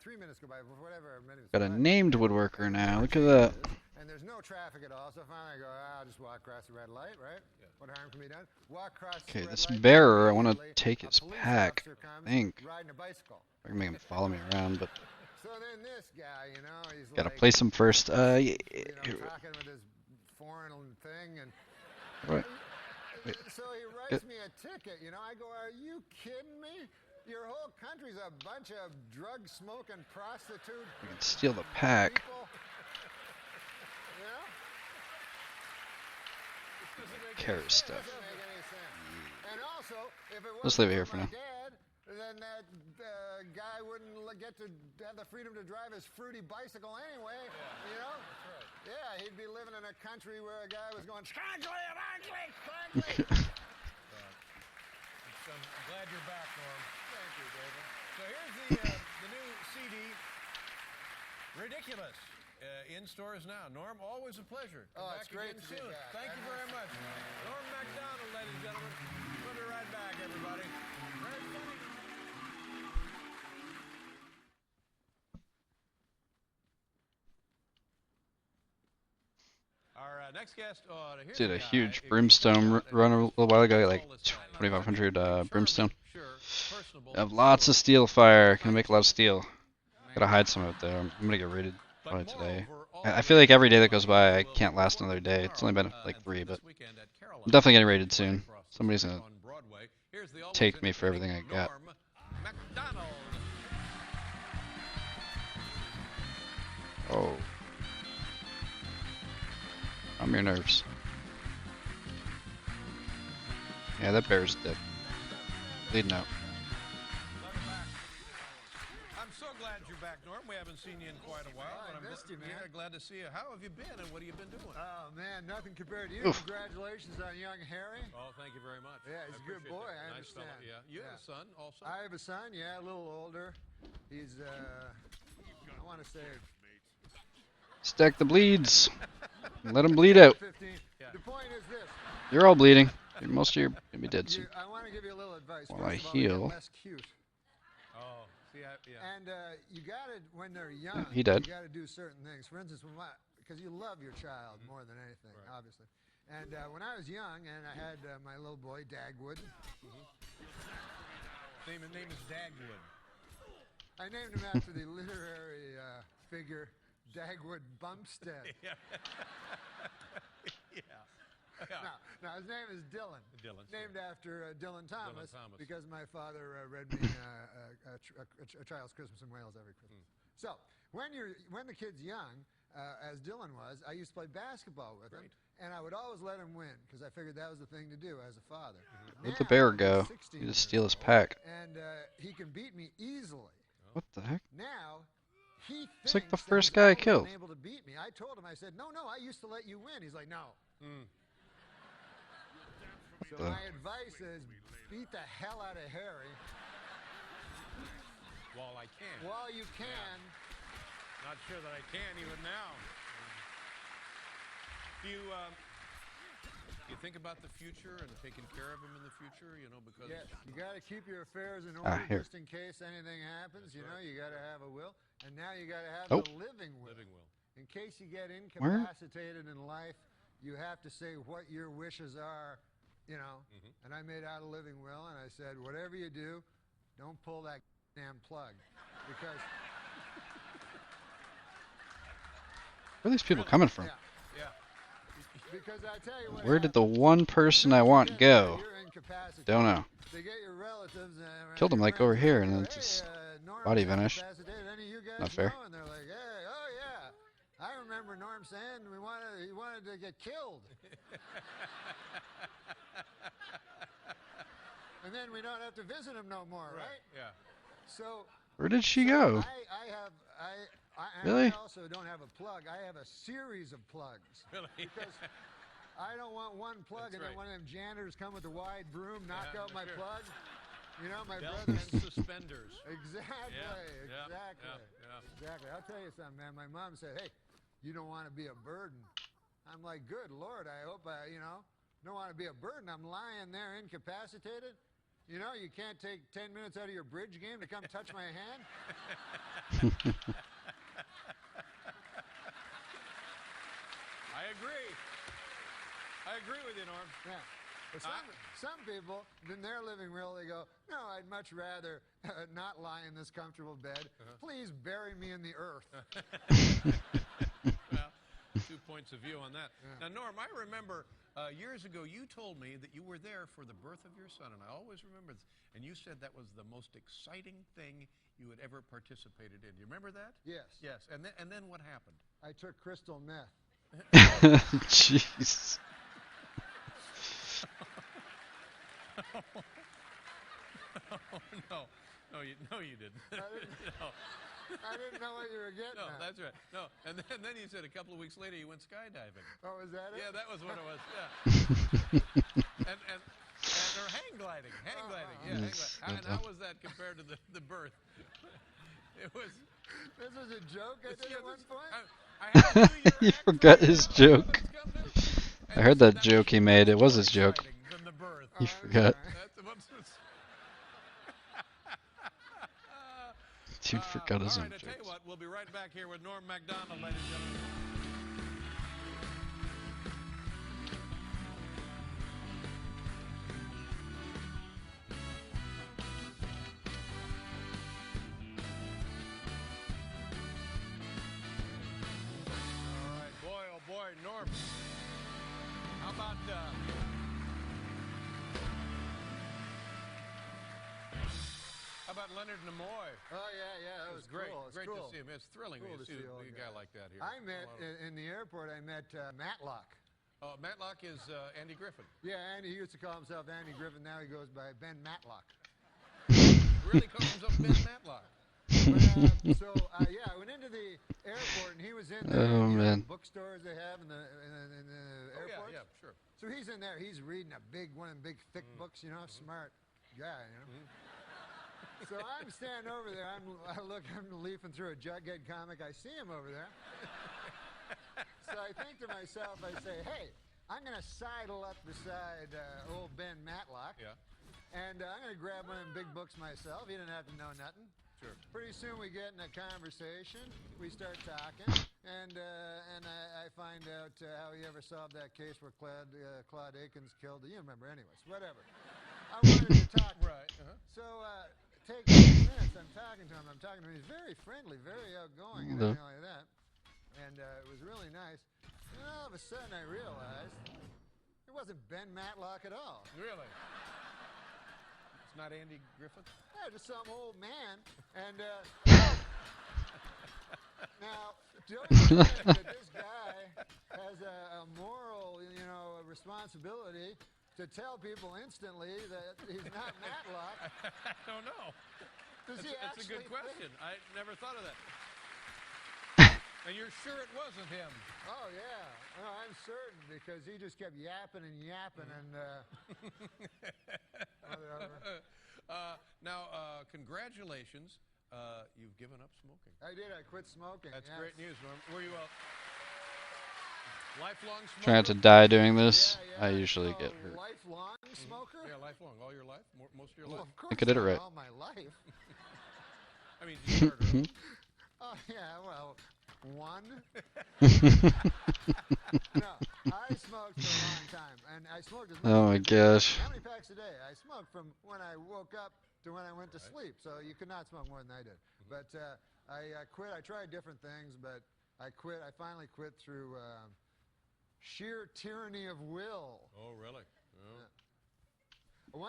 Speaker 4: Got a named woodworker now. Look at that.
Speaker 1: And there's no traffic at all, so finally I go, I'll just walk across the red light, right? What harm can be done? Walk across the
Speaker 4: Okay,
Speaker 1: red
Speaker 4: this
Speaker 1: light,
Speaker 4: bearer, I want to
Speaker 1: immediately,
Speaker 4: take
Speaker 1: a
Speaker 4: his
Speaker 1: police
Speaker 4: pack.
Speaker 1: officer comes
Speaker 4: I think.
Speaker 1: riding a bicycle.
Speaker 4: I can make him follow me around, but
Speaker 1: So then this guy, you know, he's
Speaker 4: gotta
Speaker 1: like,
Speaker 4: place him first.
Speaker 1: you know,
Speaker 4: Here.
Speaker 1: talking with his foreign thing, and
Speaker 4: Right.
Speaker 1: so he writes me a ticket, you know. I go, are you kidding me? Your whole country's a bunch of drug-smoking prostitute
Speaker 4: We can steal the pack.
Speaker 1: people. You know?
Speaker 4: Carry stuff.
Speaker 1: Doesn't make any sense. And also, if it
Speaker 4: Let's
Speaker 1: wasn't
Speaker 4: leave it here
Speaker 1: for
Speaker 4: for
Speaker 1: my
Speaker 4: now.
Speaker 1: dad, then that guy wouldn't get to have the freedom to drive his fruity bicycle anyway. You know? Yeah, he'd be living in a country where a guy was going, "Scrankly, scrankly, scrankly."
Speaker 5: So I'm glad you're back, Norm.
Speaker 1: Thank you, David.
Speaker 5: So here's the new CD, Ridiculous, in stores now. Norm, always a pleasure. Come
Speaker 1: Oh,
Speaker 5: back
Speaker 1: it's great
Speaker 5: again
Speaker 1: to be
Speaker 5: soon.
Speaker 1: back.
Speaker 5: Thank you very much. Norm MacDonald, ladies and gentlemen. We'll be right back, everybody. Very funny. Our next guest, here's
Speaker 4: Did a
Speaker 5: guy,
Speaker 4: huge
Speaker 5: if you
Speaker 4: brimstone
Speaker 5: think about it,
Speaker 4: run a little while ago, like
Speaker 5: all this time.
Speaker 4: 2,500 brimstone.
Speaker 5: Sure, personable,
Speaker 4: I have lots of steel fire. Can make a lot of steel. Gotta hide some of it though. I'm gonna get raided
Speaker 5: but
Speaker 4: probably today.
Speaker 5: moreover, all
Speaker 4: I feel like every day that goes by I can't last another day. It's only been like 3, but I'm definitely getting raided soon. Somebody's gonna take me for everything I got.
Speaker 5: Norm MacDonald.
Speaker 4: Oh. Calm your nerves. Yeah, that bear's dead. Bleeding out.
Speaker 5: I'm so glad glad you're back, Norm. We haven't seen you in quite a while.
Speaker 1: I
Speaker 5: But
Speaker 1: missed you, man.
Speaker 5: Yeah, glad to see you. How have you been, and what have you been doing?
Speaker 1: Oh, man, nothing compared to you.
Speaker 4: Oof.
Speaker 1: Congratulations on young Harry.
Speaker 5: Oh, thank you very much.
Speaker 1: Yeah, he's a good
Speaker 5: appreciate
Speaker 1: boy.
Speaker 5: that.
Speaker 1: I
Speaker 5: Nice fella.
Speaker 1: understand.
Speaker 5: Yeah, you have a son also.
Speaker 1: I have a son, yeah, a little older. He's, I want to say
Speaker 4: Stack the bleeds. Let them bleed out.
Speaker 1: 15.
Speaker 5: Yeah.
Speaker 1: The point is this.
Speaker 4: You're all bleeding. Most of you are gonna be dead soon.
Speaker 1: I want to give you a little advice.
Speaker 4: While I
Speaker 1: First of all, get
Speaker 4: heal.
Speaker 1: less cute.
Speaker 5: Oh, see, yeah.
Speaker 1: And you got to, when they're young,
Speaker 4: he did.
Speaker 1: you got to do certain things. For instance, because you love your child more than anything,
Speaker 5: Right.
Speaker 1: obviously. And when I was young, and I had my little boy, Dagwood.
Speaker 5: Name is Dagwood.
Speaker 1: I named him after the literary figure Dagwood Bumstead.
Speaker 5: Yeah.
Speaker 1: Now, his name is Dylan.
Speaker 5: Dylan,
Speaker 1: Named after Dylan Thomas,
Speaker 5: Thomas.
Speaker 1: because my father read me a Child's Christmas in Wales every Christmas. So, when the kid's young, as Dylan was, I used to play basketball with him, and I would always let him win, because I figured that was the thing to do as a father.
Speaker 4: Where'd the bear go?
Speaker 1: He's 16
Speaker 4: You just
Speaker 1: years
Speaker 4: steal his
Speaker 1: old,
Speaker 4: pack.
Speaker 1: And he can beat me easily.
Speaker 4: What the heck?
Speaker 1: Now, he
Speaker 4: It's like the
Speaker 1: thinks that
Speaker 4: first
Speaker 1: he's
Speaker 4: guy I
Speaker 1: always
Speaker 4: killed.
Speaker 1: been able to beat me. I told him, I said, no, I used to let you win. He's like, no. So
Speaker 4: the-
Speaker 1: my advice is beat the hell out of Harry
Speaker 5: While I can.
Speaker 1: while you can.
Speaker 5: Not sure that I can even now. Do you think about the future and taking care of him in the future? You know, because
Speaker 1: Yes, you got to keep your affairs in
Speaker 4: Ah,
Speaker 1: order
Speaker 4: here.
Speaker 1: just in case anything happens. You know, you got to have a will, and now you got to have
Speaker 4: Oh.
Speaker 1: a living will.
Speaker 5: living will.
Speaker 1: In case you get
Speaker 4: Where?
Speaker 1: incapacitated in life, you have to say what your wishes are. You know, and I made out a living will, and I said, whatever you do, don't pull that damn plug, because
Speaker 4: Where are these people coming from?
Speaker 5: Yeah.
Speaker 1: because I tell you what.
Speaker 4: Where did the
Speaker 1: happens.
Speaker 4: one person I
Speaker 1: As soon as you
Speaker 4: want
Speaker 1: get
Speaker 4: go?
Speaker 1: there, you're incapacitated.
Speaker 4: Don't know.
Speaker 1: They get your relatives.
Speaker 4: Killed him
Speaker 1: your
Speaker 4: like over
Speaker 1: friends,
Speaker 4: here,
Speaker 1: and
Speaker 4: and
Speaker 1: they
Speaker 4: then
Speaker 1: go,
Speaker 4: just
Speaker 1: "Hey, Norm's
Speaker 4: body vanished.
Speaker 1: incapacitated. Any of you guys
Speaker 4: Not fair.
Speaker 1: know?" And they're like, "Hey, oh yeah, I remember Norm saying he wanted to get killed." And then we don't have to visit him no more, right?
Speaker 5: Yeah.
Speaker 1: So
Speaker 4: Where did she go?
Speaker 1: I
Speaker 4: Really?
Speaker 1: also don't have a plug. I have a series of plugs.
Speaker 5: Really?
Speaker 1: Because I don't want one plug,
Speaker 5: That's
Speaker 1: and then
Speaker 5: right.
Speaker 1: one of them janitors come with a wide broom, knock
Speaker 5: Yeah,
Speaker 1: out my
Speaker 5: sure.
Speaker 1: plug. You know, my
Speaker 5: Belt
Speaker 1: brother.
Speaker 5: and suspenders.
Speaker 1: Exactly.
Speaker 5: Yeah,
Speaker 1: Exactly.
Speaker 5: yeah.
Speaker 1: Exactly. I'll tell you something, man. My mom said, "Hey, you don't want to be a burden." I'm like, "Good Lord, I hope don't want to be a burden. I'm lying there incapacitated. You know, you can't take 10 minutes out of your bridge game to come touch my hand."
Speaker 5: I agree with you, Norm.
Speaker 1: Yeah. But some people, in their living will, they go, "No, I'd much rather not lie in this comfortable bed. Please bury me in the earth."
Speaker 5: Well, 2 points of view on that. Now, Norm, I remember years ago you told me that you were there for the birth of your son, and I always remember this. And you said that was the most exciting thing you had ever participated in. Do you remember that?
Speaker 1: Yes.
Speaker 5: Yes. And then what happened?
Speaker 1: I took crystal meth.
Speaker 4: Jeez.
Speaker 5: Oh, no, you didn't. No.
Speaker 1: I didn't know what you were getting
Speaker 5: No,
Speaker 1: at.
Speaker 5: that's right. No, and then you said a couple of weeks later you went skydiving.
Speaker 1: Oh, is that it?
Speaker 5: Yeah, that was what it was. Yeah. and or hang gliding. Hang gliding. Yeah, hang gliding. And how was that compared to the birth? It was.
Speaker 1: This was a joke I did at one point?
Speaker 5: I had to do your
Speaker 4: He
Speaker 5: act
Speaker 4: forgot
Speaker 5: right
Speaker 4: his
Speaker 5: now.
Speaker 4: joke.
Speaker 5: And
Speaker 4: I heard
Speaker 5: said
Speaker 4: that joke he
Speaker 5: was
Speaker 4: made. It was
Speaker 5: more
Speaker 4: his joke.
Speaker 5: exciting than the birth.
Speaker 4: He
Speaker 1: I'm
Speaker 4: forgot.
Speaker 1: sorry.
Speaker 5: That's what's.
Speaker 4: Dude forgot his
Speaker 5: All
Speaker 4: own
Speaker 5: right, I tell you
Speaker 4: jokes.
Speaker 5: what, we'll be right back here with Norm MacDonald, ladies and gentlemen. All right, boy, oh boy, Norm. How about Leonard Nimoy?
Speaker 1: Oh, yeah, that was
Speaker 5: Great,
Speaker 1: cool. It's
Speaker 5: great
Speaker 1: cool.
Speaker 5: to see him. It's thrilling
Speaker 1: Cool
Speaker 5: when
Speaker 1: to
Speaker 5: you see
Speaker 1: see
Speaker 5: a
Speaker 1: old
Speaker 5: guy
Speaker 1: guy.
Speaker 5: like that here.
Speaker 1: I met, in the airport, I met Matlock.
Speaker 5: Matlock is Andy Griffin.
Speaker 1: Yeah, Andy, he used to call himself Andy Griffin. Now he goes by Ben Matlock.
Speaker 5: Really calls himself Ben Matlock.
Speaker 1: Yeah, I went into the airport, and he was in
Speaker 4: Oh, man.
Speaker 1: bookstores they have in the airport.
Speaker 5: Yeah, sure.
Speaker 1: So he's in there. He's reading one of them big, thick books, you know, smart guy, you know. So I'm standing over there. I'm leafing through a Jughead comic. I see him over there. So I think to myself, I say, hey, I'm going to sidle up beside old Ben Matlock.
Speaker 5: Yeah.
Speaker 1: And I'm going to grab one of them big books myself. He didn't have to know nothing.
Speaker 5: Sure.
Speaker 1: Pretty soon we get in a conversation. We start talking. And I find out how he ever solved that case where Claude Akins killed. You remember anyways. Whatever. I wanted to talk.
Speaker 5: Right.
Speaker 1: So take 5 minutes. I'm talking to him. He's very friendly, very outgoing, and everything like that. And it was really nice. And all of a sudden I realized it wasn't Ben Matlock at all.
Speaker 5: Really? It's not Andy Griffith?
Speaker 1: Yeah, just some old man. And now, don't you think that this guy has a moral, responsibility to tell people instantly that he's not Matlock?
Speaker 5: I don't know. That's a good question. I never thought of that. And you're sure it wasn't him?
Speaker 1: Oh, yeah. No, I'm certain because he just kept yapping and yapping and whatever.
Speaker 5: Now, congratulations. You've given up smoking.
Speaker 1: I did. I quit smoking.
Speaker 5: That's great news, Norm. Were you a lifelong smoker?
Speaker 4: Trying to die doing this,
Speaker 1: Yeah,
Speaker 4: I usually get hurt.
Speaker 1: Lifelong smoker?
Speaker 5: Yeah, lifelong. All your life? Most of your
Speaker 1: Well,
Speaker 5: life?
Speaker 1: of course
Speaker 4: I did it right.
Speaker 1: all my life.
Speaker 5: I mean, you started early.
Speaker 1: Oh, yeah, well, one. No, I smoked for a long time, and I smoked as much
Speaker 4: Oh my
Speaker 1: as I could.
Speaker 4: gosh.
Speaker 1: How many packs a day? I smoked from when I woke up to when I went to sleep, so you could not smoke more than I did. But I quit. I tried different things, but I quit. I finally quit through sheer tyranny of will.
Speaker 5: Oh, really? Oh.
Speaker 1: Yeah.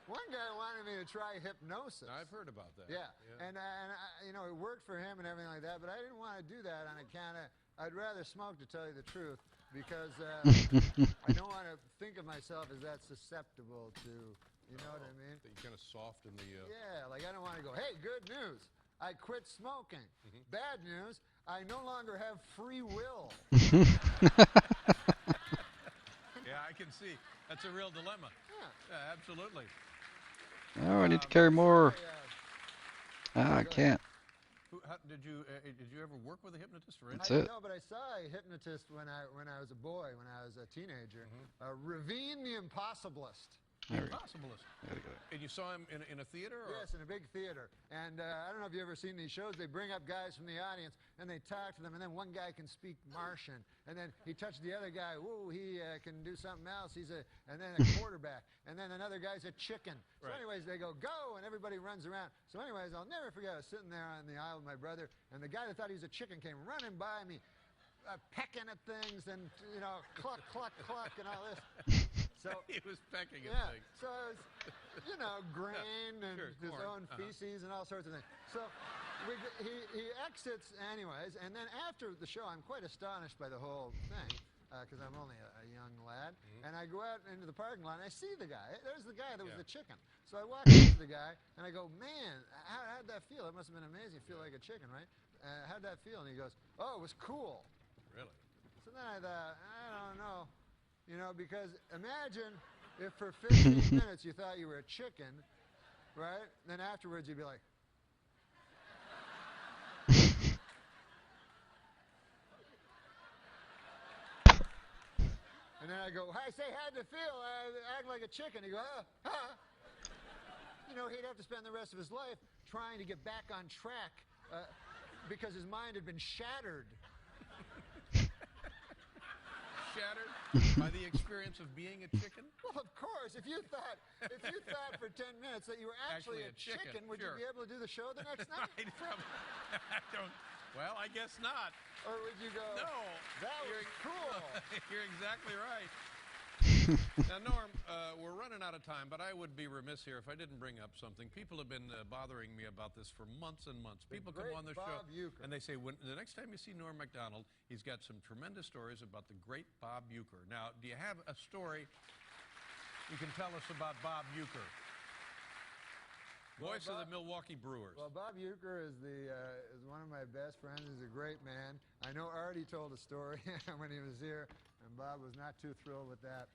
Speaker 1: One guy wanted me to try hypnosis.
Speaker 5: I've heard about that.
Speaker 1: Yeah. And it worked for him and everything like that, but I didn't want to do that on account of, I'd rather smoke, to tell you the truth, because I don't want to think of myself as that susceptible to, you know what I mean?
Speaker 5: That you're kind of soft in the...
Speaker 1: Yeah, like I don't want to go, hey, good news, I quit smoking. Bad news, I no longer have free will.
Speaker 5: Yeah, I can see. That's a real dilemma. Yeah, absolutely.
Speaker 4: Oh, I need to carry more. I can't.
Speaker 5: Did you ever work with a hypnotist or
Speaker 4: That's
Speaker 5: anything?
Speaker 4: it.
Speaker 1: No, but I saw a hypnotist when I was a boy, when I was a teenager. Ravine the Impossibilist.
Speaker 5: Impossibilist.
Speaker 4: Gotta go.
Speaker 5: And you saw him in a theater? Or?
Speaker 1: Yes, in a big theater. And I don't know if you've ever seen these shows. They bring up guys from the audience, and they talk to them, and then one guy can speak Martian. And then he touched the other guy. Whoa, he can do something else. And then a quarterback. And then another guy's a chicken. So anyways, they go, and everybody runs around. So anyways, I'll never forget, I was sitting there on the aisle with my brother, and the guy that thought he was a chicken came running by me, pecking at things, and, cluck, cluck, cluck, and all this. So
Speaker 5: He was pecking at things.
Speaker 1: So it was, grain and his own feces and all sorts of things. So he exits anyways, and then after the show, I'm quite astonished by the whole thing, because I'm only a young lad, and I go out into the parking lot, and I see the guy. There's the guy that was the chicken. So I walk up to the guy, and I go, man, how'd that feel? It must have been amazing. You feel like a chicken, right? How'd that feel? And he goes, oh, it was cool.
Speaker 5: Really?
Speaker 1: So then I thought, I don't know. Because imagine if for 15 minutes you thought you were a chicken, right? Then afterwards you'd be like, and then I go, I say, how'd it feel? I act like a chicken. He go, he'd have to spend the rest of his life trying to get back on track because his mind had been shattered.
Speaker 5: Shattered by the experience of being a chicken?
Speaker 1: Well, of course. If you thought for 10 minutes that you were actually a chicken, would you be able to do the show the next night?
Speaker 5: Well, I guess not.
Speaker 1: Or would you go,
Speaker 5: no,
Speaker 1: that was cool?
Speaker 5: You're exactly right. Now, Norm, we're running out of time, but I would be remiss here if I didn't bring up something. People have been bothering me about this for months and months. People come on the show and they say, the next time you see Norm MacDonald, he's got some tremendous stories about the great Bob Uecker. Now, do you have a story you can tell us about Bob Uecker? Voice of the Milwaukee Brewers.
Speaker 1: Well, Bob Uecker is one of my best friends. He's a great man. I know Artie told a story when he was here, and Bob was not too thrilled with that.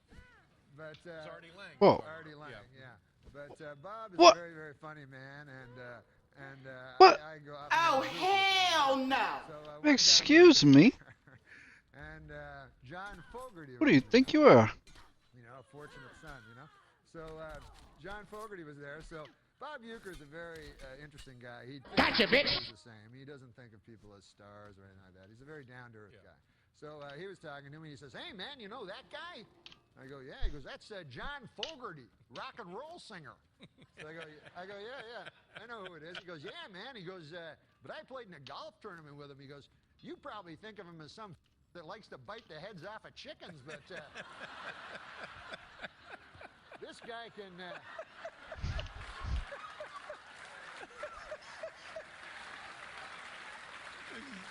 Speaker 1: But
Speaker 5: It's Artie Lang.
Speaker 4: Whoa.
Speaker 1: Artie Lang, yeah. But Bob is
Speaker 4: What?
Speaker 1: a very, very funny man, and
Speaker 4: What?
Speaker 1: I go up.
Speaker 7: Oh, hell no!
Speaker 1: So, one time-
Speaker 4: Excuse me.
Speaker 1: And John Fogerty.
Speaker 4: Who do you
Speaker 1: was
Speaker 4: think you are?
Speaker 1: You know, a fortunate son, you know. So John Fogerty was there. So Bob Uecker's a very interesting guy. He
Speaker 7: Gotcha, bitch.
Speaker 1: He's the same. He doesn't think of people as stars or anything like that. He's a very down-to-earth guy. So he was talking to me. He says, "Hey, man, you know that guy?" I go, "Yeah." He goes, "That's John Fogerty, rock and roll singer." So I go, "Yeah, I know who it is." He goes, "Yeah, man." He goes, "But I played in a golf tournament with him." He goes, "You probably think of him as some that likes to bite the heads off of chickens, but this guy can."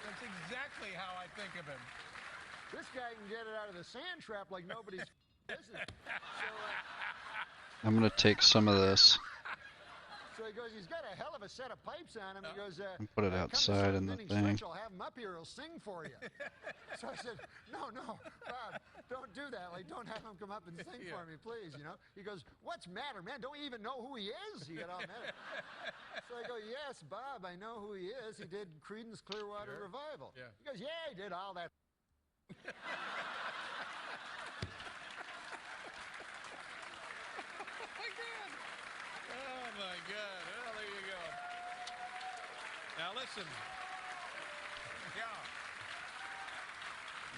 Speaker 5: That's exactly how I think of him.
Speaker 1: This guy can get it out of the sand trap like nobody's business.
Speaker 4: I'm gonna take some of this
Speaker 1: So he goes, "He's got a hell of a set of pipes on him." He goes,
Speaker 4: and put it
Speaker 1: "Come to
Speaker 4: outside in the
Speaker 1: seventh inning
Speaker 4: thing.
Speaker 1: stretch, I'll have him up here. He'll sing for you." So I said, "No, Bob, don't do that. Like, don't have him come up and sing for me, please. You know." He goes, "What's matter, man? Don't you even know who he is?" He got all mad. So I go, "Yes, Bob, I know who he is. He did Creedence Clearwater Revival."
Speaker 5: Yeah.
Speaker 1: He goes, "Yeah, he did all that."
Speaker 5: Oh, my God. Well, there you go. Now, listen. Yeah.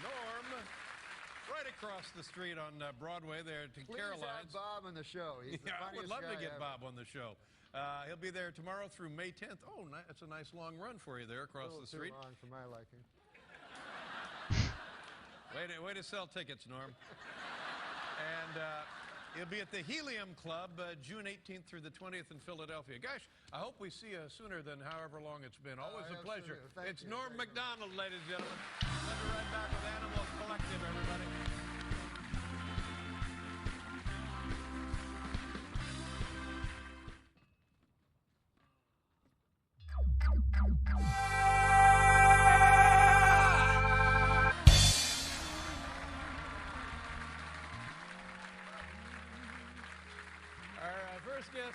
Speaker 5: Norm, right across the street on Broadway there to
Speaker 1: Please
Speaker 5: Caroline's.
Speaker 1: have Bob on the show. He's the
Speaker 5: Yeah, I would
Speaker 1: funniest
Speaker 5: love to
Speaker 1: guy
Speaker 5: get
Speaker 1: ever.
Speaker 5: Bob on the show. He'll be there tomorrow through May 10th. Oh, that's a nice long run for you there
Speaker 1: A
Speaker 5: across
Speaker 1: little
Speaker 5: the street.
Speaker 1: too long for my liking.
Speaker 5: Way to sell tickets, Norm. And he'll be at the Helium Club June 18th through the 20th in Philadelphia. Gosh, I hope we see you sooner than however long it's been. Always a pleasure.
Speaker 1: Thank
Speaker 5: It's
Speaker 1: you.
Speaker 5: Norm
Speaker 1: Thank you.
Speaker 5: MacDonald, ladies and gentlemen. We'll be right back with Animal Collective, everybody. Our first guest